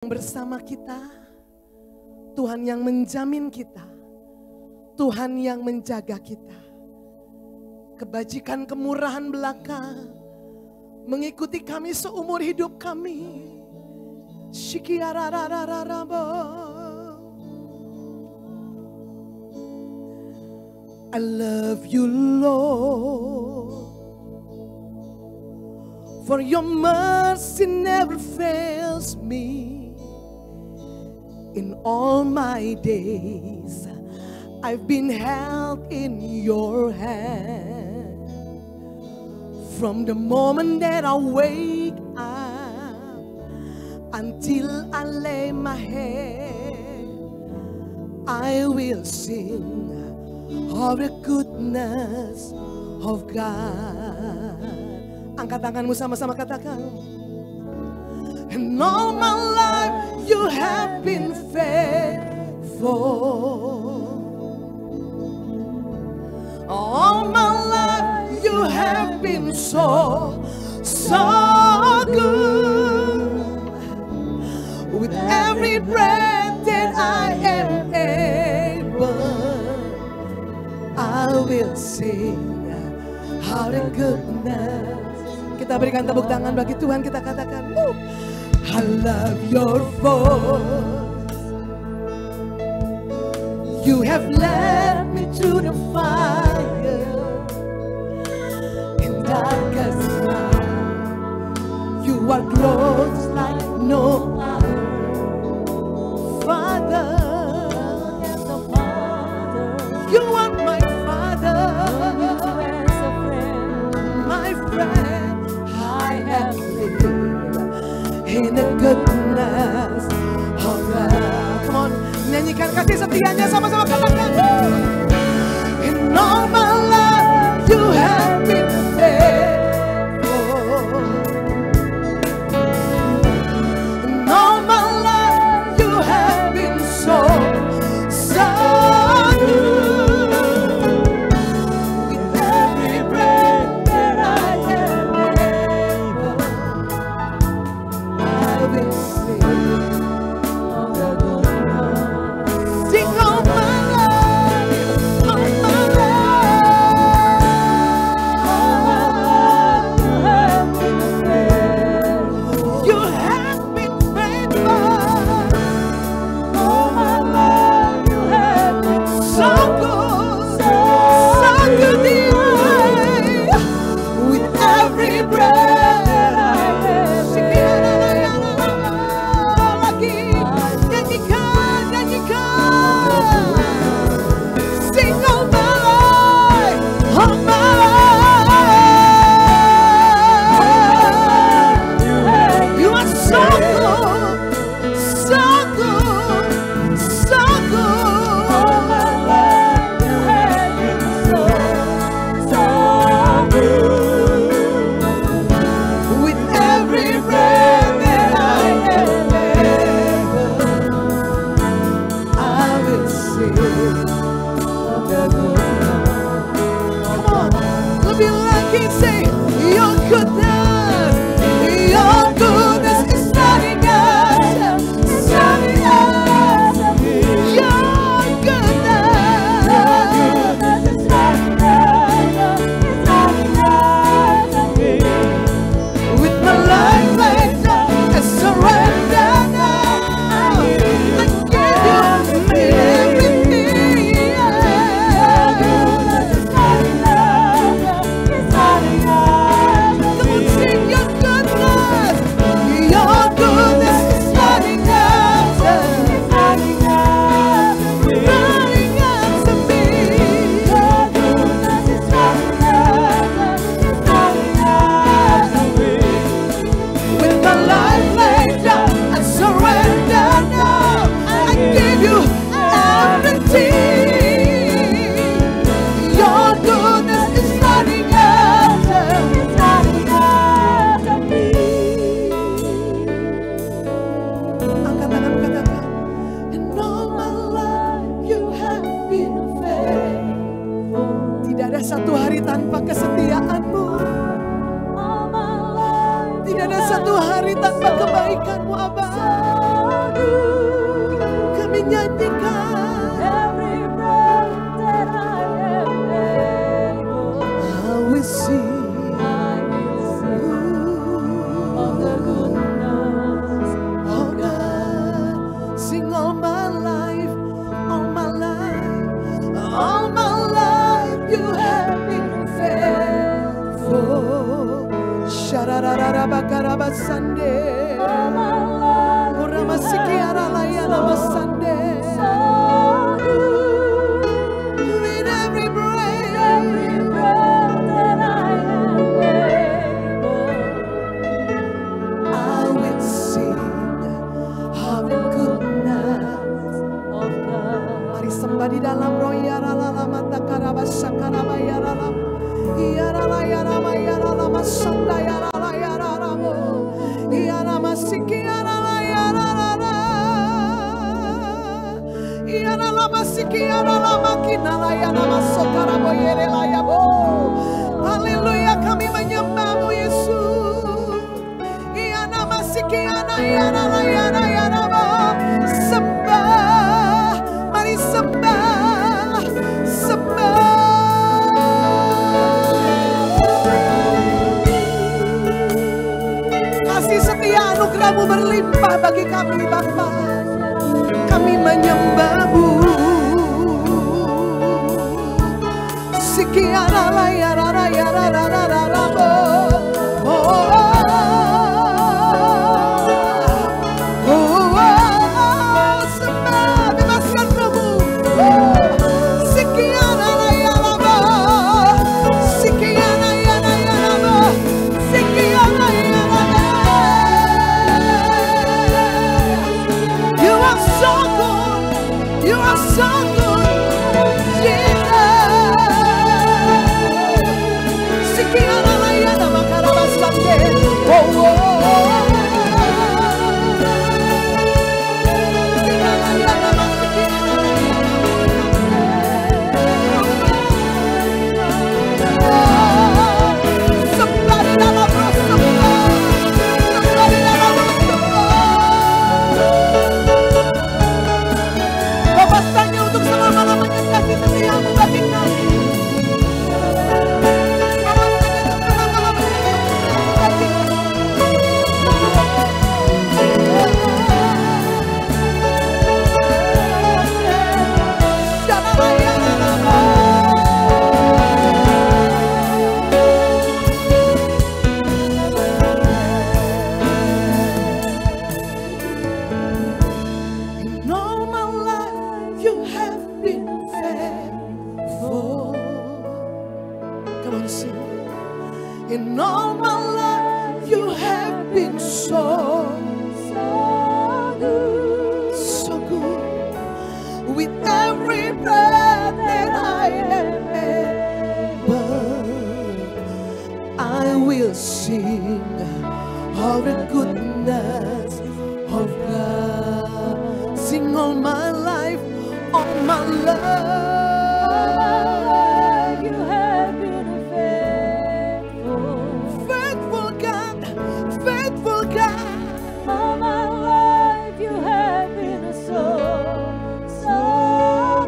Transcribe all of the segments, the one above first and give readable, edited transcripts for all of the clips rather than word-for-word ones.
bersama kita, Tuhan yang menjamin kita, Tuhan yang menjaga kita. Kebajikan kemurahan belaka mengikuti kami seumur hidup kami. I love you, Lord, for your mercy never fails me. In all my days, I've been held in your hand. From the moment that I wake up until I lay my head, I will sing of the goodness of God. Angkat tanganmu sama-sama katakan. And all my life you have been faithful. All my life you have been so good. With every breath that I am able, I will sing how the goodness. Kita berikan tepuk tangan bagi Tuhan, kita katakan, I love your voice. You have led me to the fire in darkest night. You are close like no other. Father, you are my Father, my friend. I have lived in the goodness of God. Come on, nyanyikan kasih setianya sama-sama katakan. In all my life you have been faithful. In all my life you have been so good. With every breath that I am able, I will sing of the goodness. Sing all my nyanyikan. Every breath that I am able, I will sing I will sing of the goodness of God. Sing all my life, all my life, all my life you have been faithful. Sharararabakarabasande. all my life. Uramasikiaralayanamasande. So good. With every breath, Every breath that I am able, I will sing of the goodness. of God. Mari sembah di dalam roh yaralala mata karabasha karabayaralam. Yarala yarama yaralama sanda yarala yaralamo. Yarama siki yarala yarala. Yarala masiki yarala makinala yarama sokarabo yerela yabo. Haleluya, kami menyembahmu Yesus. Yana masiki yana yarala yana yarama. Sembah, mari sembah, sembah. Kasih setia anugerah-Mu berlimpah bagi kami Bapa. Kami menyembah-Mu. Sikiara layara layara layara layara. Sembah, bebaskan rohmu. Sikiara layara layara. Sikiara layara layara. Sikiara layara layara. You are so good. You are so good, Jesus. Sikiara layara makarabasande. Oh, oh, oh. Sikiara layara masikira. Sembah di dalam roh, sembah. Sembah di dalam roh, sembah. Bapa tanya untuk selama-lamanya kasih setiamu bagi kami. Bapa tanya untuk selama-lamanya kasih In all my life you have been faithful. Come on, sing. In all my life you have been so good, so good. With every breath that I am able, I will sing of the goodness of God. Sing all my life, all my life. You have been faithful. Faithful God, faithful God. All my life you have been so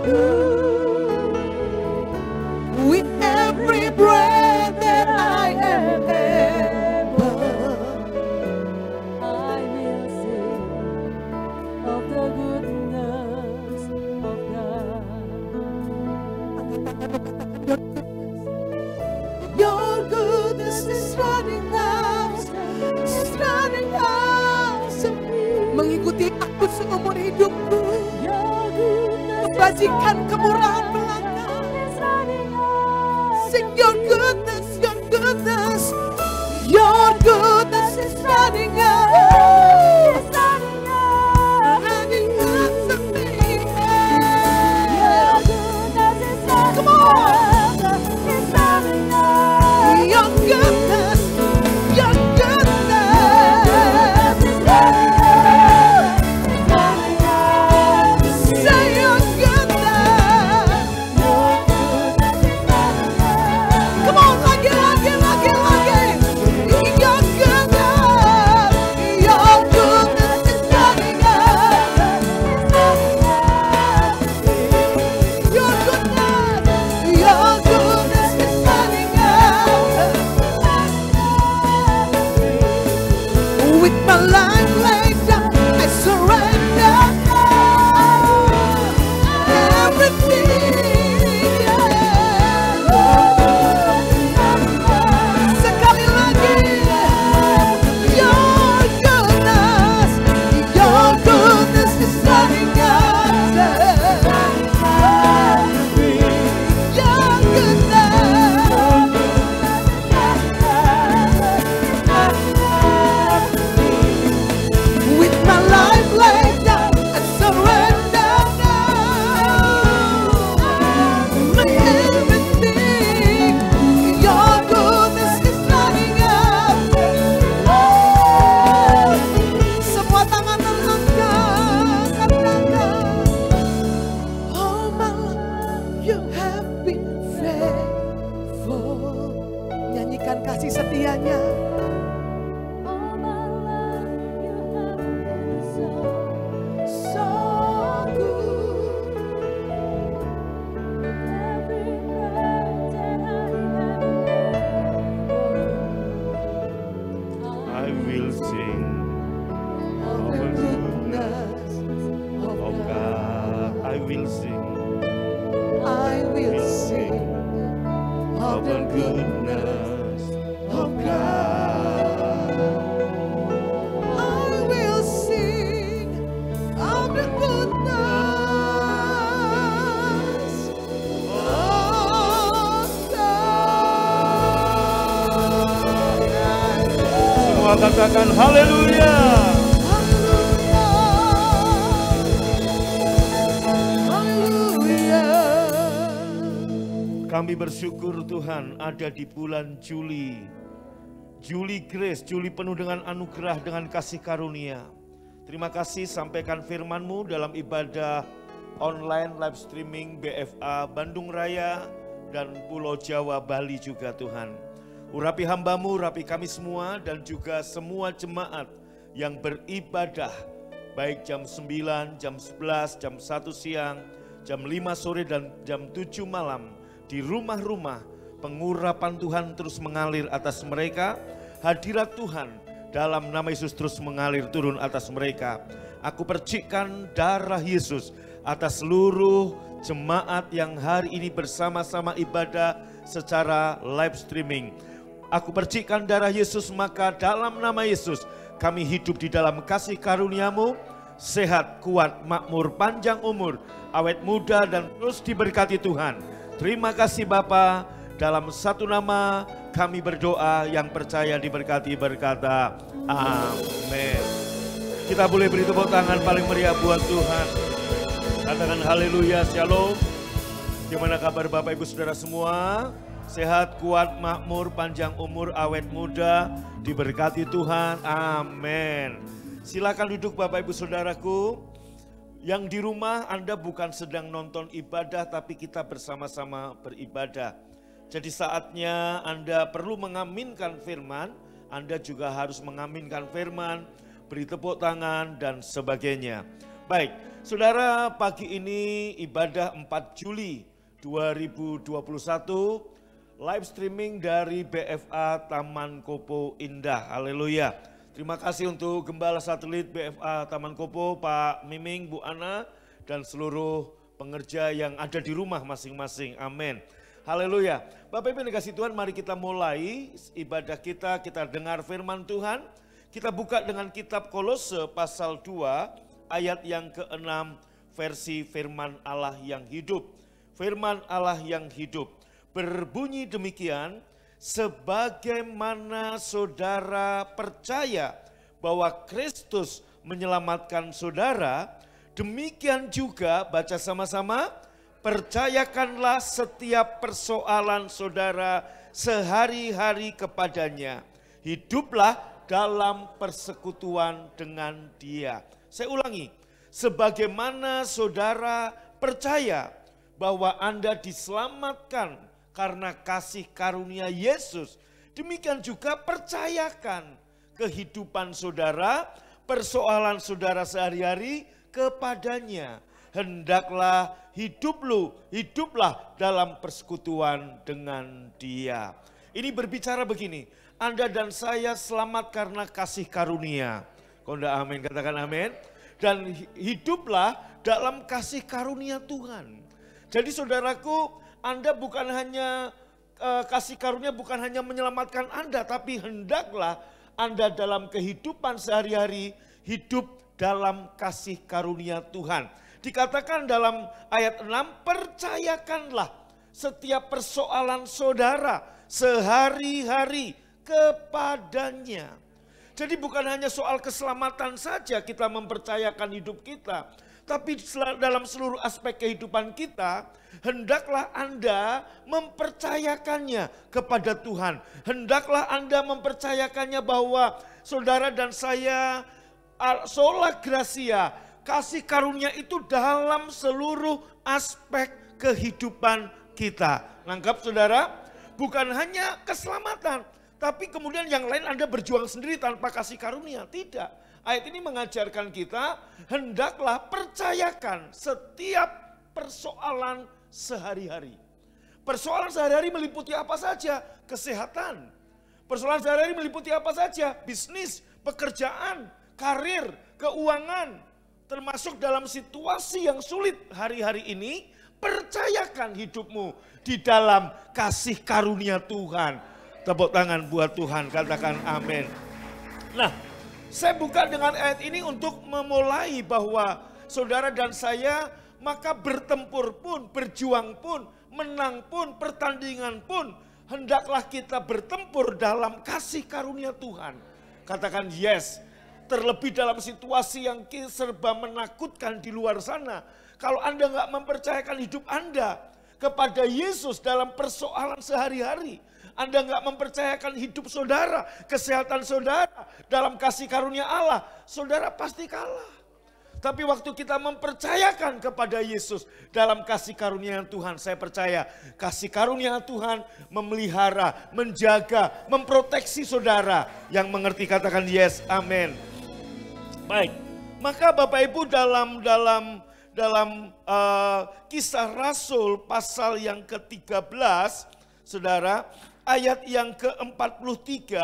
good. With every breath that I am able, I will sing of the goodness of God. Your goodness is running out, is running out to me. Mengikuti aku seumur hidupku, Your goodness membajikan kemurahan belaka. is running out. Sing your goodness, your goodness, your goodness is running out. It's running out. Running out to me. Your goodness is running Come on. out. It's running out. Your goodness, your goodness. It's running out. It's running out. Say your goodness. Your goodness is running out. Come on, lagi. Your goodness. will sing. I will sing of the goodness of God. I will sing of the goodness of God. Semua katakan haleluya. Kami bersyukur Tuhan ada di bulan Juli. Juli Grace, Juli penuh dengan anugerah, dengan kasih karunia. Terima kasih sampaikan firman-Mu dalam ibadah online live streaming BFA Bandung Raya dan Pulau Jawa, Bali juga Tuhan. Urapi hamba-Mu, urapi kami semua dan juga semua jemaat yang beribadah. Baik jam 9, jam 11, jam 1 siang, jam 5 sore dan jam 7 malam. Di rumah-rumah, pengurapan Tuhan terus mengalir atas mereka. Hadirat Tuhan dalam nama Yesus terus mengalir turun atas mereka. Aku percikkan darah Yesus atas seluruh jemaat yang hari ini bersama-sama ibadah secara live streaming. Aku percikkan darah Yesus, maka dalam nama Yesus kami hidup di dalam kasih karunia-Mu. Sehat, kuat, makmur, panjang umur, awet muda dan terus diberkati Tuhan. Terima kasih Bapa, dalam satu nama kami berdoa, yang percaya diberkati berkata amin. Kita boleh beri tepuk tangan paling meriah buat Tuhan. Katakan haleluya, shalom. Gimana kabar Bapak Ibu Saudara semua? Sehat, kuat, makmur, panjang umur, awet muda, diberkati Tuhan, amin. Silakan duduk Bapak Ibu Saudaraku. Yang di rumah Anda bukan sedang nonton ibadah, tapi kita bersama-sama beribadah. Jadi saatnya Anda perlu mengaminkan firman, Anda juga harus mengaminkan firman, beri tepuk tangan dan sebagainya. Baik, saudara, pagi ini ibadah 4 Juli 2021, live streaming dari BFA Taman Kopo Indah, haleluya. Terima kasih untuk Gembala Satelit BFA Taman Kopo, Pak Miming, Bu Ana, dan seluruh pengerja yang ada di rumah masing-masing. Amin. Haleluya. Bapak Ibu yang dikasihi Tuhan, mari kita mulai ibadah kita. Kita dengar firman Tuhan. Kita buka dengan kitab Kolose pasal 2 ayat yang ke-6, versi firman Allah yang hidup. Firman Allah yang hidup berbunyi demikian. Sebagaimana saudara percaya bahwa Kristus menyelamatkan saudara, demikian juga, baca sama-sama, percayakanlah setiap persoalan saudara sehari-hari kepadanya. Hiduplah dalam persekutuan dengan Dia. Saya ulangi, sebagaimana saudara percaya bahwa Anda diselamatkan karena kasih karunia Yesus, demikian juga percayakan kehidupan saudara, persoalan saudara sehari-hari kepadanya. Hendaklah hiduplah dalam persekutuan dengan Dia. Ini berbicara begini, Anda dan saya selamat karena kasih karunia. Konda amin, katakan amin. Dan hiduplah dalam kasih karunia Tuhan. Jadi saudaraku, Anda bukan hanya kasih karunia bukan hanya menyelamatkan Anda, tapi hendaklah Anda dalam kehidupan sehari-hari hidup dalam kasih karunia Tuhan. Dikatakan dalam ayat 6, percayakanlah setiap persoalan saudara sehari-hari kepadanya. Jadi bukan hanya soal keselamatan saja kita mempercayakan hidup kita, tapi dalam seluruh aspek kehidupan kita, hendaklah Anda mempercayakannya kepada Tuhan. Hendaklah Anda mempercayakannya bahwa saudara dan saya, sola gracia, kasih karunia itu dalam seluruh aspek kehidupan kita. Nangkap saudara? Bukan hanya keselamatan, tapi kemudian yang lain Anda berjuang sendiri tanpa kasih karunia. Tidak. Ayat ini mengajarkan kita, hendaklah percayakan setiap persoalan sehari-hari. Persoalan sehari-hari meliputi apa saja? Kesehatan. Persoalan sehari-hari meliputi apa saja? Bisnis, pekerjaan, karir, keuangan, termasuk dalam situasi yang sulit hari-hari ini, percayakan hidupmu di dalam kasih karunia Tuhan. Tepuk tangan buat Tuhan, katakan amin. Nah, saya buka dengan ayat ini untuk memulai bahwa saudara dan saya, maka bertempur pun, berjuang pun, menang pun, pertandingan pun, hendaklah kita bertempur dalam kasih karunia Tuhan. Katakan yes. Terlebih dalam situasi yang serba menakutkan di luar sana. Kalau Anda nggak mempercayakan hidup Anda kepada Yesus dalam persoalan sehari-hari, Anda nggak mempercayakan hidup saudara, kesehatan saudara dalam kasih karunia Allah, saudara pasti kalah. Tapi waktu kita mempercayakan kepada Yesus dalam kasih karunia Tuhan, saya percaya kasih karunia Tuhan memelihara, menjaga, memproteksi saudara. Yang mengerti katakan yes, amin. Baik, maka Bapak Ibu dalam Kisah Rasul pasal yang ke-13, saudara, ayat yang ke-43,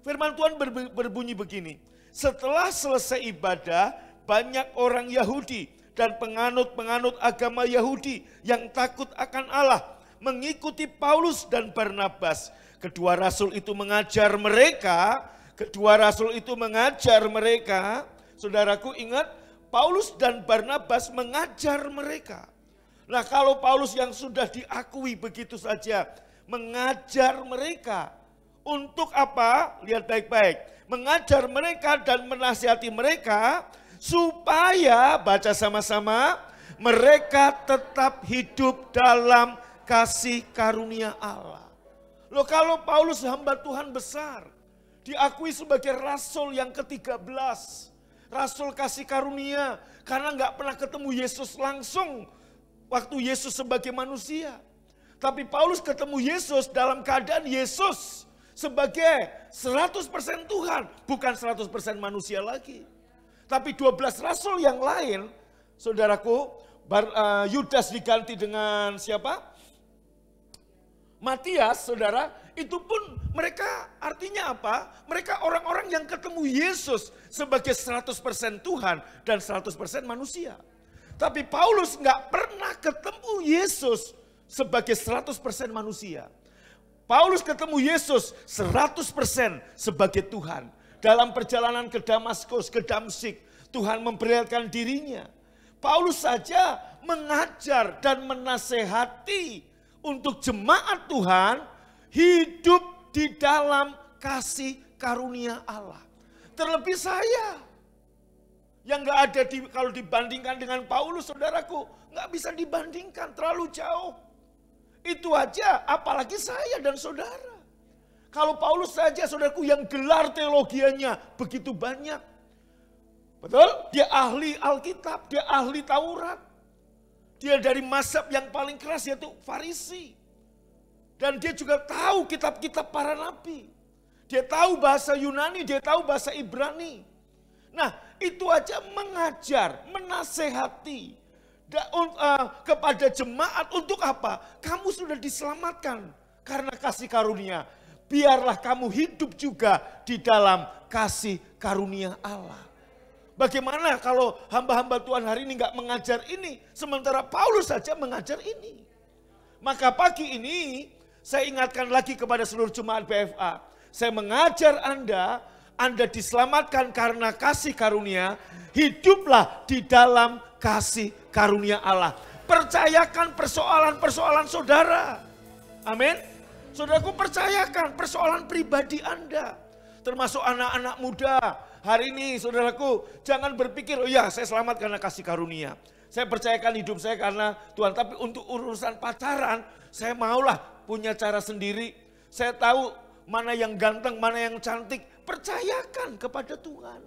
firman Tuhan berbunyi begini. Setelah selesai ibadah, banyak orang Yahudi dan penganut-penganut agama Yahudi yang takut akan Allah mengikuti Paulus dan Barnabas. Kedua rasul itu mengajar mereka, saudaraku ingat, Paulus dan Barnabas mengajar mereka. Nah, kalau Paulus yang sudah diakui begitu saja mengajar mereka, untuk apa? Lihat baik-baik. Mengajar mereka dan menasihati mereka supaya, baca sama-sama, mereka tetap hidup dalam kasih karunia Allah. Loh, kalau Paulus hamba Tuhan besar, diakui sebagai rasul yang ke-13, rasul kasih karunia, karena nggak pernah ketemu Yesus langsung waktu Yesus sebagai manusia. Tapi Paulus ketemu Yesus dalam keadaan Yesus sebagai 100% Tuhan, bukan 100% manusia lagi. Tapi 12 rasul yang lain, saudaraku, Yudas diganti dengan siapa? Matias, saudara, itu pun mereka artinya apa? Mereka orang-orang yang ketemu Yesus sebagai 100% Tuhan dan 100% manusia. Tapi Paulus nggak pernah ketemu Yesus sebagai 100% manusia. Paulus ketemu Yesus 100% sebagai Tuhan. Dalam perjalanan ke Damaskus, ke Damsyik, Tuhan memperlihatkan dirinya. Paulus saja mengajar dan menasehati untuk jemaat Tuhan hidup di dalam kasih karunia Allah. Terlebih saya yang gak ada kalau dibandingkan dengan Paulus, saudaraku, gak bisa dibandingkan, terlalu jauh. Itu aja, apalagi saya dan saudara. Kalau Paulus saja, saudaraku, yang gelar teologianya begitu banyak. Betul? Dia ahli Alkitab, dia ahli Taurat. Dia dari mazhab yang paling keras, yaitu Farisi. Dan dia juga tahu kitab-kitab para nabi. Dia tahu bahasa Yunani, dia tahu bahasa Ibrani. Nah, itu aja mengajar, menasehati kepada jemaat untuk apa? Kamu sudah diselamatkan karena kasih karunia. Biarlah kamu hidup juga di dalam kasih karunia Allah. Bagaimana kalau hamba-hamba Tuhan hari ini nggak mengajar ini, sementara Paulus saja mengajar ini. Maka pagi ini saya ingatkan lagi kepada seluruh jemaat BFA. Saya mengajar Anda diselamatkan karena kasih karunia, hiduplah di dalam kasih karunia Allah. Percayakan persoalan-persoalan saudara. Amin. Saudaraku, percayakan persoalan pribadi Anda. Termasuk anak-anak muda. Hari ini saudaraku, jangan berpikir, oh ya saya selamat karena kasih karunia. Saya percayakan hidup saya karena Tuhan. Tapi untuk urusan pacaran, saya maulah punya cara sendiri. Saya tahu mana yang ganteng, mana yang cantik. Percayakan kepada Tuhan.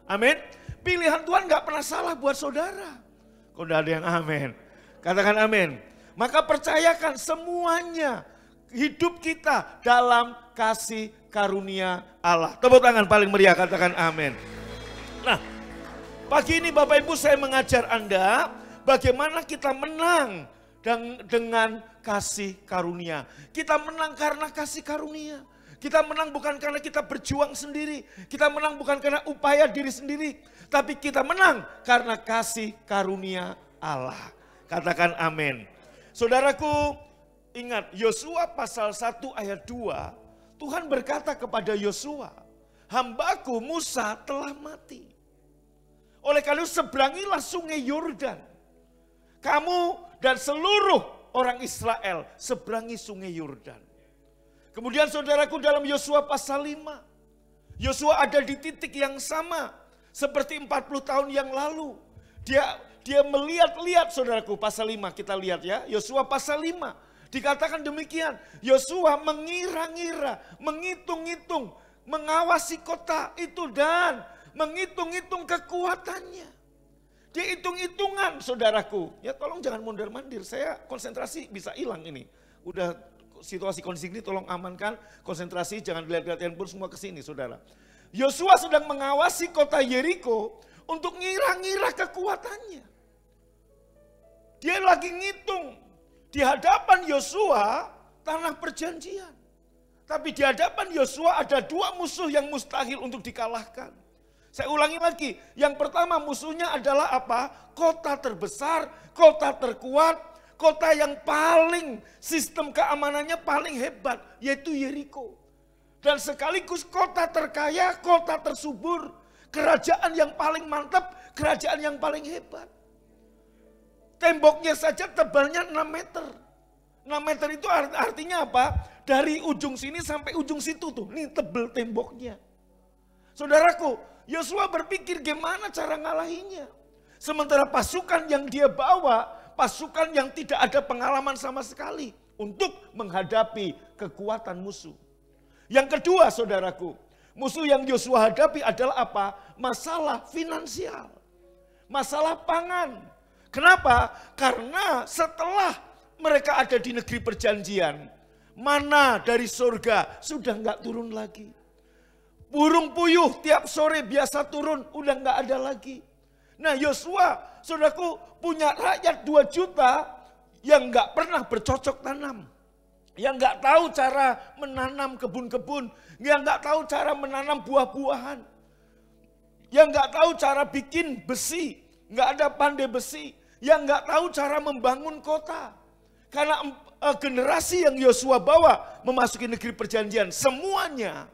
Amin. Pilihan Tuhan gak pernah salah buat saudara. Kok udah ada yang amin? Katakan amin. Maka percayakan semuanya. Hidup kita dalam kasih karunia Allah. Tepuk tangan paling meriah, katakan amin. Nah, pagi ini Bapak Ibu saya mengajar Anda bagaimana kita menang dengan kasih karunia. Kita menang karena kasih karunia. Kita menang bukan karena kita berjuang sendiri. Kita menang bukan karena upaya diri sendiri. Tapi kita menang karena kasih karunia Allah. Katakan amin. Saudaraku, ingat Yosua pasal 1 ayat 2. Tuhan berkata kepada Yosua, hambaku Musa telah mati. Oleh karena itu seberangilah sungai Yordan. Kamu dan seluruh orang Israel seberangi sungai Yordan. Kemudian saudaraku dalam Yosua pasal 5. Yosua ada di titik yang sama. Seperti 40 tahun yang lalu. Dia melihat-lihat saudaraku pasal 5 kita lihat ya. Yosua pasal 5. Dikatakan demikian. Yosua mengira-ngira, menghitung-hitung, mengawasi kota itu dan menghitung-hitung kekuatannya. Dia hitung-hitungan saudaraku. Ya tolong jangan mondar-mandir. Saya konsentrasi bisa hilang ini. Udah situasi kondisi ini tolong amankan, konsentrasi, jangan lihat-lihat handphone semua ke sini saudara. Yosua sedang mengawasi kota Yeriko untuk ngira-ngira kekuatannya. Dia lagi ngitung di hadapan Yosua tanah perjanjian. Tapi di hadapan Yosua ada dua musuh yang mustahil untuk dikalahkan. Saya ulangi lagi, yang pertama musuhnya adalah apa? Kota terbesar, kota terkuat, kota yang paling sistem keamanannya paling hebat, yaitu Yeriko. Dan sekaligus kota terkaya, kota tersubur, kerajaan yang paling mantap, kerajaan yang paling hebat. Temboknya saja tebalnya 6 meter. 6 meter itu artinya apa? Dari ujung sini sampai ujung situ tuh, ini tebel temboknya. Saudaraku, Yosua berpikir gimana cara ngalahinya. Sementara pasukan yang dia bawa, pasukan yang tidak ada pengalaman sama sekali untuk menghadapi kekuatan musuh. Yang kedua saudaraku, musuh yang Yosua hadapi adalah apa? Masalah finansial, masalah pangan. Kenapa? Karena setelah mereka ada di negeri perjanjian, mana dari surga sudah nggak turun lagi. Burung puyuh tiap sore biasa turun, udah nggak ada lagi. Nah Yosua, saudaraku, punya rakyat 2 juta yang nggak pernah bercocok tanam. Yang nggak tahu cara menanam kebun-kebun. Yang nggak tahu cara menanam buah-buahan. Yang nggak tahu cara bikin besi. Nggak ada pandai besi. Yang nggak tahu cara membangun kota. Karena generasi yang Yosua bawa memasuki negeri perjanjian, semuanya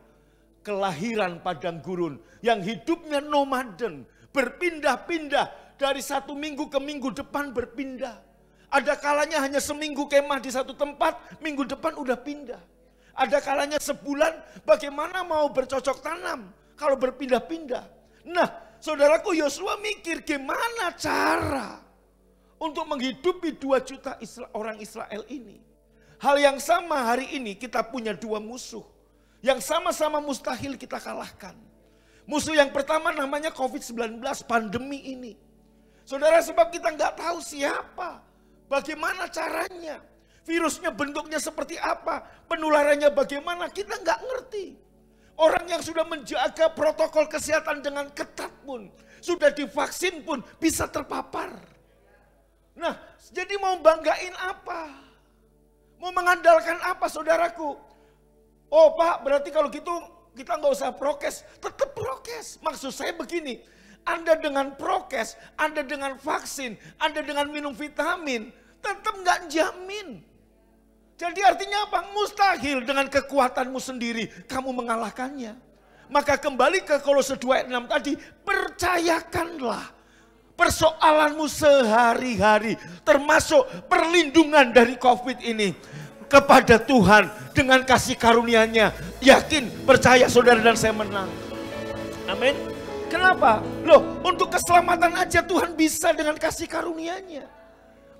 kelahiran padang gurun. Yang hidupnya nomaden. Berpindah-pindah dari satu minggu ke minggu depan berpindah. Ada kalanya hanya seminggu kemah di satu tempat, minggu depan udah pindah. Ada kalanya sebulan, bagaimana mau bercocok tanam kalau berpindah-pindah. Nah, saudaraku, Yosua mikir gimana cara untuk menghidupi 2 juta orang Israel ini. Hal yang sama hari ini kita punya 2 musuh. Yang sama-sama mustahil kita kalahkan. Musuh yang pertama namanya COVID-19, pandemi ini. Saudara, sebab kita nggak tahu siapa, bagaimana caranya, virusnya bentuknya seperti apa, penularannya bagaimana, kita nggak ngerti. Orang yang sudah menjaga protokol kesehatan dengan ketat pun, sudah divaksin pun bisa terpapar. Nah, jadi mau banggain apa? Mau mengandalkan apa saudaraku? Oh Pak, berarti kalau gitu kita nggak usah prokes, tetap prokes. Maksud saya begini, Anda dengan prokes, Anda dengan vaksin, Anda dengan minum vitamin, tetap nggak jamin. Jadi artinya apa? Mustahil dengan kekuatanmu sendiri kamu mengalahkannya. Maka kembali ke Kolose 2 ayat 6 tadi, percayakanlah persoalanmu sehari-hari, termasuk perlindungan dari COVID ini, kepada Tuhan dengan kasih karunia-Nya. Yakin, percaya saudara dan saya menang. Amin. Kenapa? Loh, untuk keselamatan aja Tuhan bisa dengan kasih karunia-Nya.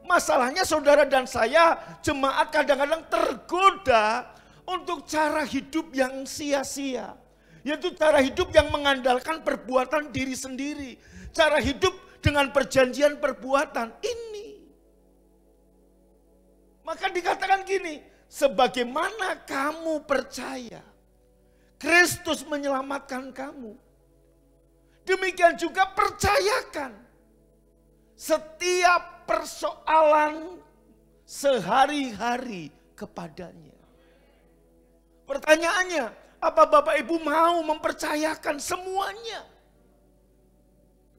Masalahnya saudara dan saya, jemaat kadang-kadang tergoda untuk cara hidup yang sia-sia. Yaitu cara hidup yang mengandalkan perbuatan diri sendiri. Cara hidup dengan perjanjian perbuatan ini. Maka dikatakan gini, sebagaimana kamu percaya Kristus menyelamatkan kamu, demikian juga percayakan setiap persoalan sehari-hari kepadanya. Pertanyaannya, apa Bapak Ibu mau mempercayakan semuanya?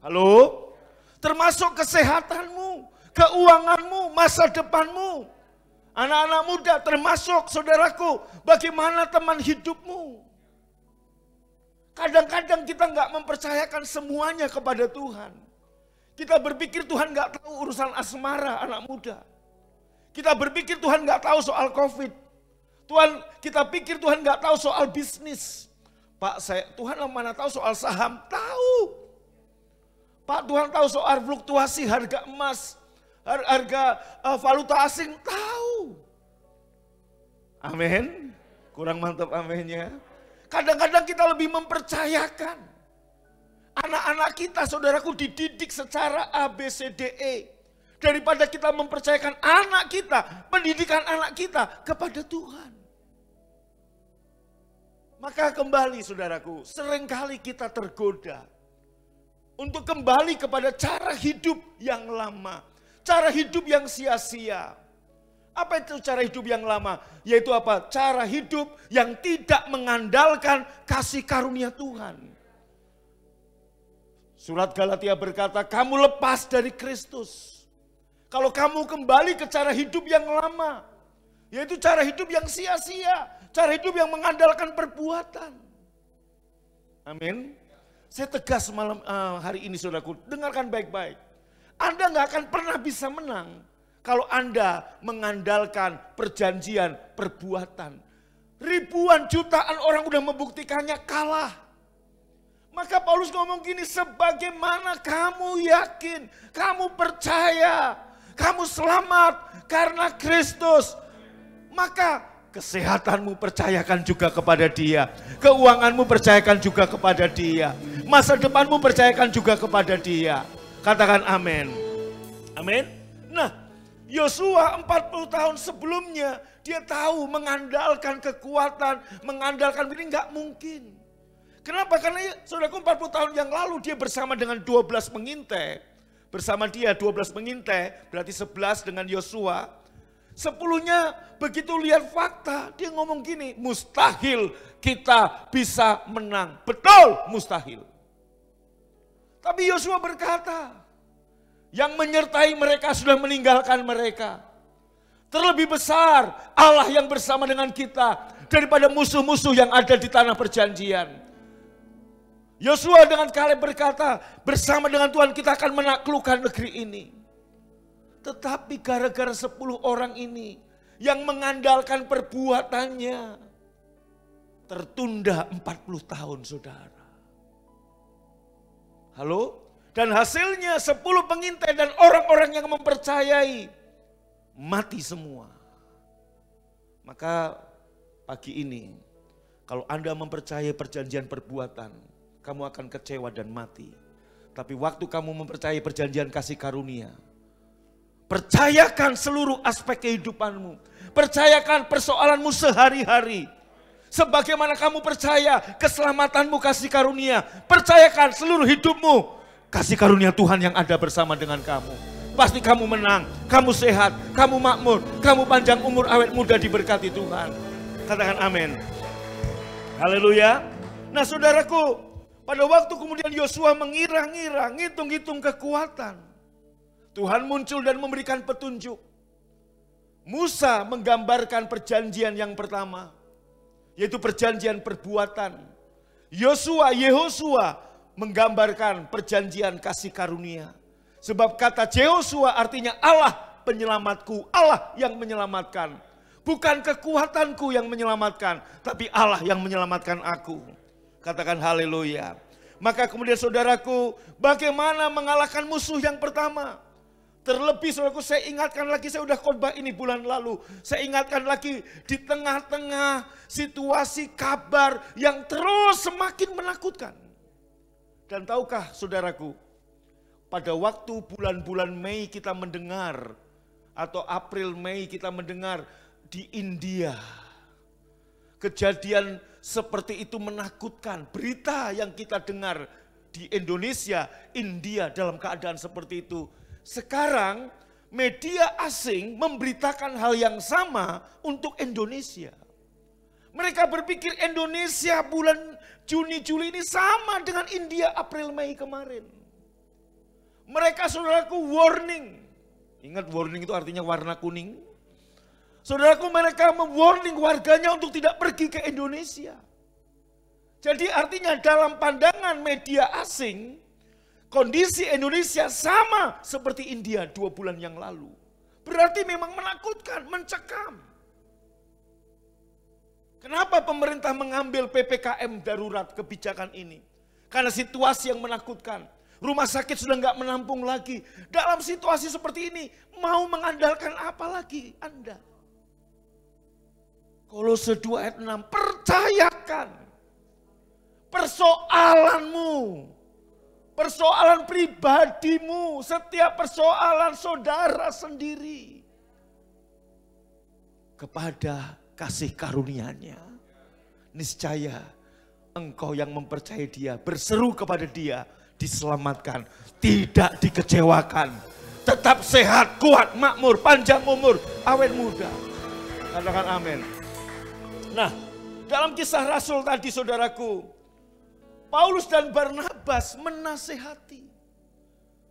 Halo? Termasuk kesehatanmu, keuanganmu, masa depanmu. Anak-anak muda termasuk saudaraku, bagaimana teman hidupmu. Kadang-kadang kita nggak mempercayakan semuanya kepada Tuhan. Kita berpikir Tuhan nggak tahu urusan asmara anak muda. Kita berpikir Tuhan nggak tahu soal COVID. Kita pikir Tuhan nggak tahu soal bisnis. Tuhan mana tahu soal saham? Tahu. Pak, Tuhan tahu soal fluktuasi harga emas, harga valuta asing, tahu. Amin. Kurang mantap aminnya. Kadang-kadang kita lebih mempercayakan. Anak-anak kita, saudaraku, dididik secara ABCDE. Daripada kita mempercayakan anak kita, pendidikan anak kita kepada Tuhan. Maka kembali saudaraku, seringkali kita tergoda untuk kembali kepada cara hidup yang lama. Cara hidup yang sia-sia. Apa itu cara hidup yang lama? Yaitu apa? Cara hidup yang tidak mengandalkan kasih karunia Tuhan. Surat Galatia berkata, kamu lepas dari Kristus. Kalau kamu kembali ke cara hidup yang lama, yaitu cara hidup yang sia-sia, cara hidup yang mengandalkan perbuatan. Amin. Saya tegas malam hari ini saudaraku, dengarkan baik-baik. Anda nggak akan pernah bisa menang kalau Anda mengandalkan perjanjian perbuatan. Ribuan jutaan orang udah membuktikannya kalah. Maka Paulus ngomong gini, sebagaimana kamu yakin, kamu percaya, kamu selamat karena Kristus, maka kesehatanmu percayakan juga kepada Dia, keuanganmu percayakan juga kepada Dia, masa depanmu percayakan juga kepada Dia. Katakan amin. Amin. Nah, Yosua 40 tahun sebelumnya dia tahu mengandalkan kekuatan, mengandalkan ini nggak mungkin. Kenapa? Karena saudaraku 40 tahun yang lalu dia bersama dengan 12 pengintai. Bersama dia 12 pengintai, berarti 11 dengan Yosua. 10-nya begitu lihat fakta, dia ngomong gini, mustahil kita bisa menang. Betul, mustahil. Tapi Yosua berkata, yang menyertai mereka sudah meninggalkan mereka. Terlebih besar Allah yang bersama dengan kita daripada musuh-musuh yang ada di tanah perjanjian. Yosua dengan Kaleb berkata, bersama dengan Tuhan kita akan menaklukkan negeri ini. Tetapi gara-gara 10 orang ini yang mengandalkan perbuatannya, tertunda 40 tahun saudara. Halo? Dan hasilnya 10 pengintai dan orang-orang yang mempercayai mati semua. Maka pagi ini, kalau Anda mempercayai perjanjian perbuatan, kamu akan kecewa dan mati. Tapi waktu kamu mempercayai perjanjian kasih karunia, percayakan seluruh aspek kehidupanmu. Percayakan persoalanmu sehari-hari. Sebagaimana kamu percaya keselamatanmu kasih karunia, percayakan seluruh hidupmu kasih karunia Tuhan yang ada bersama dengan kamu. Pasti kamu menang, kamu sehat, kamu makmur, kamu panjang umur, awet muda diberkati Tuhan. Katakan amin. Haleluya. Nah saudaraku, pada waktu kemudian Yosua mengira-ngira, ngitung-ngitung kekuatan, Tuhan muncul dan memberikan petunjuk. Musa menggambarkan perjanjian yang pertama, yaitu perjanjian perbuatan. Yehosua menggambarkan perjanjian kasih karunia. Sebab kata Yehosua artinya Allah penyelamatku, Allah yang menyelamatkan. Bukan kekuatanku yang menyelamatkan, tapi Allah yang menyelamatkan aku. Katakan haleluya. Maka kemudian saudaraku, bagaimana mengalahkan musuh yang pertama? Terlebih saudaraku, saya ingatkan lagi, saya sudah khotbah ini bulan lalu. Saya ingatkan lagi di tengah-tengah situasi kabar yang terus semakin menakutkan. Dan tahukah saudaraku, pada waktu bulan-bulan Mei kita mendengar, atau April Mei kita mendengar di India, kejadian seperti itu menakutkan. Berita yang kita dengar di Indonesia, India dalam keadaan seperti itu. Sekarang media asing memberitakan hal yang sama untuk Indonesia. Mereka berpikir Indonesia bulan Juni, Juli ini sama dengan India April, Mei kemarin. Mereka saudaraku warning. Ingat warning itu artinya warna kuning. Saudaraku mereka mewarning warganya untuk tidak pergi ke Indonesia. Jadi artinya dalam pandangan media asing, kondisi Indonesia sama seperti India 2 bulan yang lalu. Berarti memang menakutkan, mencekam. Kenapa pemerintah mengambil PPKM darurat kebijakan ini? Karena situasi yang menakutkan. Rumah sakit sudah nggak menampung lagi. Dalam situasi seperti ini, mau mengandalkan apa lagi Anda? Kolose 2 ayat 6, percayakan persoalanmu, persoalan pribadimu, setiap persoalan saudara sendiri kepada kasih karunia-Nya. Niscaya engkau yang mempercayai Dia, berseru kepada Dia, diselamatkan, tidak dikecewakan, tetap sehat, kuat, makmur, panjang umur, awet muda. Katakan amin. Nah, dalam kisah Rasul tadi saudaraku, Paulus dan Barnabas menasehati,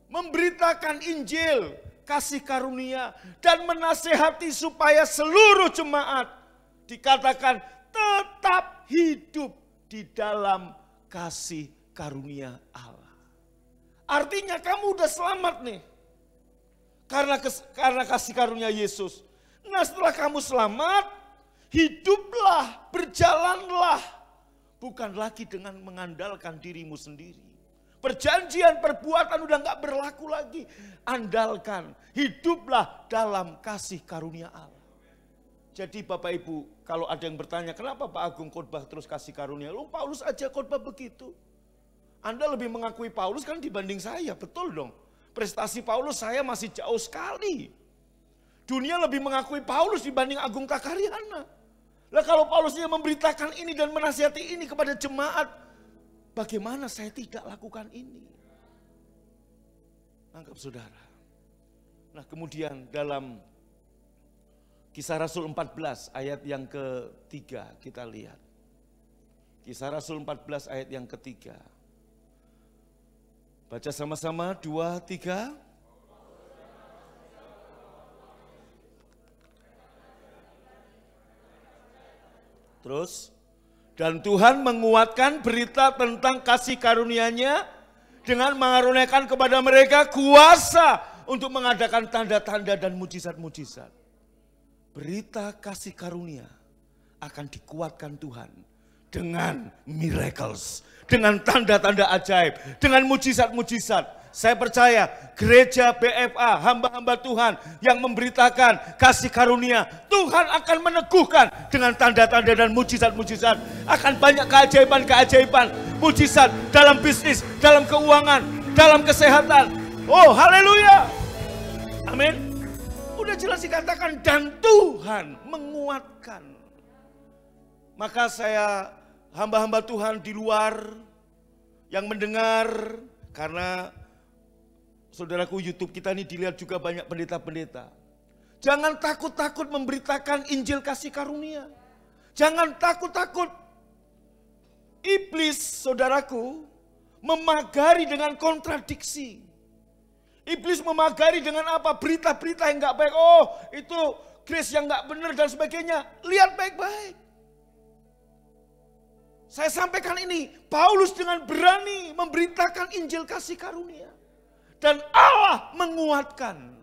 memberitakan Injil, kasih karunia, dan menasehati supaya seluruh jemaat dikatakan tetap hidup di dalam kasih karunia Allah. Artinya kamu udah selamat nih. Karena kasih karunia Yesus. Nah setelah kamu selamat, hiduplah, berjalanlah. Bukan lagi dengan mengandalkan dirimu sendiri. Perjanjian perbuatan udah gak berlaku lagi. Andalkan, hiduplah dalam kasih karunia Allah. Jadi Bapak Ibu, kalau ada yang bertanya, kenapa Pak Agung khotbah terus kasih karunia? Lu Paulus aja khotbah begitu. Anda lebih mengakui Paulus kan dibanding saya, betul dong. Prestasi Paulus saya masih jauh sekali. Dunia lebih mengakui Paulus dibanding Agung Takaryana. Lah kalau Paulusnya memberitakan ini dan menasihati ini kepada jemaat, bagaimana saya tidak lakukan ini? Anggap saudara. Nah kemudian dalam Kisah Rasul 14 ayat yang ketiga kita lihat. Kisah Rasul 14 ayat yang ketiga. Baca sama-sama 2, 3. Terus. Dan Tuhan menguatkan berita tentang kasih karunia-Nya dengan mengaruniakan kepada mereka kuasa untuk mengadakan tanda-tanda dan mujizat-mujizat. Berita kasih karunia akan dikuatkan Tuhan dengan miracles, dengan tanda-tanda ajaib, dengan mujizat-mujizat. Saya percaya gereja BFA, hamba-hamba Tuhan yang memberitakan kasih karunia, Tuhan akan meneguhkan dengan tanda-tanda dan mujizat-mujizat. Akan banyak keajaiban-keajaiban, mujizat dalam bisnis, dalam keuangan, dalam kesehatan. Oh haleluya, amin. Udah jelas dikatakan dan Tuhan menguatkan. Maka saya hamba-hamba Tuhan di luar yang mendengar, karena saudaraku YouTube kita ini dilihat juga banyak pendeta-pendeta. Jangan takut-takut memberitakan Injil kasih karunia. Jangan takut-takut. Iblis saudaraku memagari dengan kontradiksi. Iblis memagari dengan apa? Berita-berita yang gak baik. Oh itu grace yang gak benar dan sebagainya. Lihat baik-baik. Saya sampaikan ini. Paulus dengan berani memberitakan Injil kasih karunia. Dan Allah menguatkan.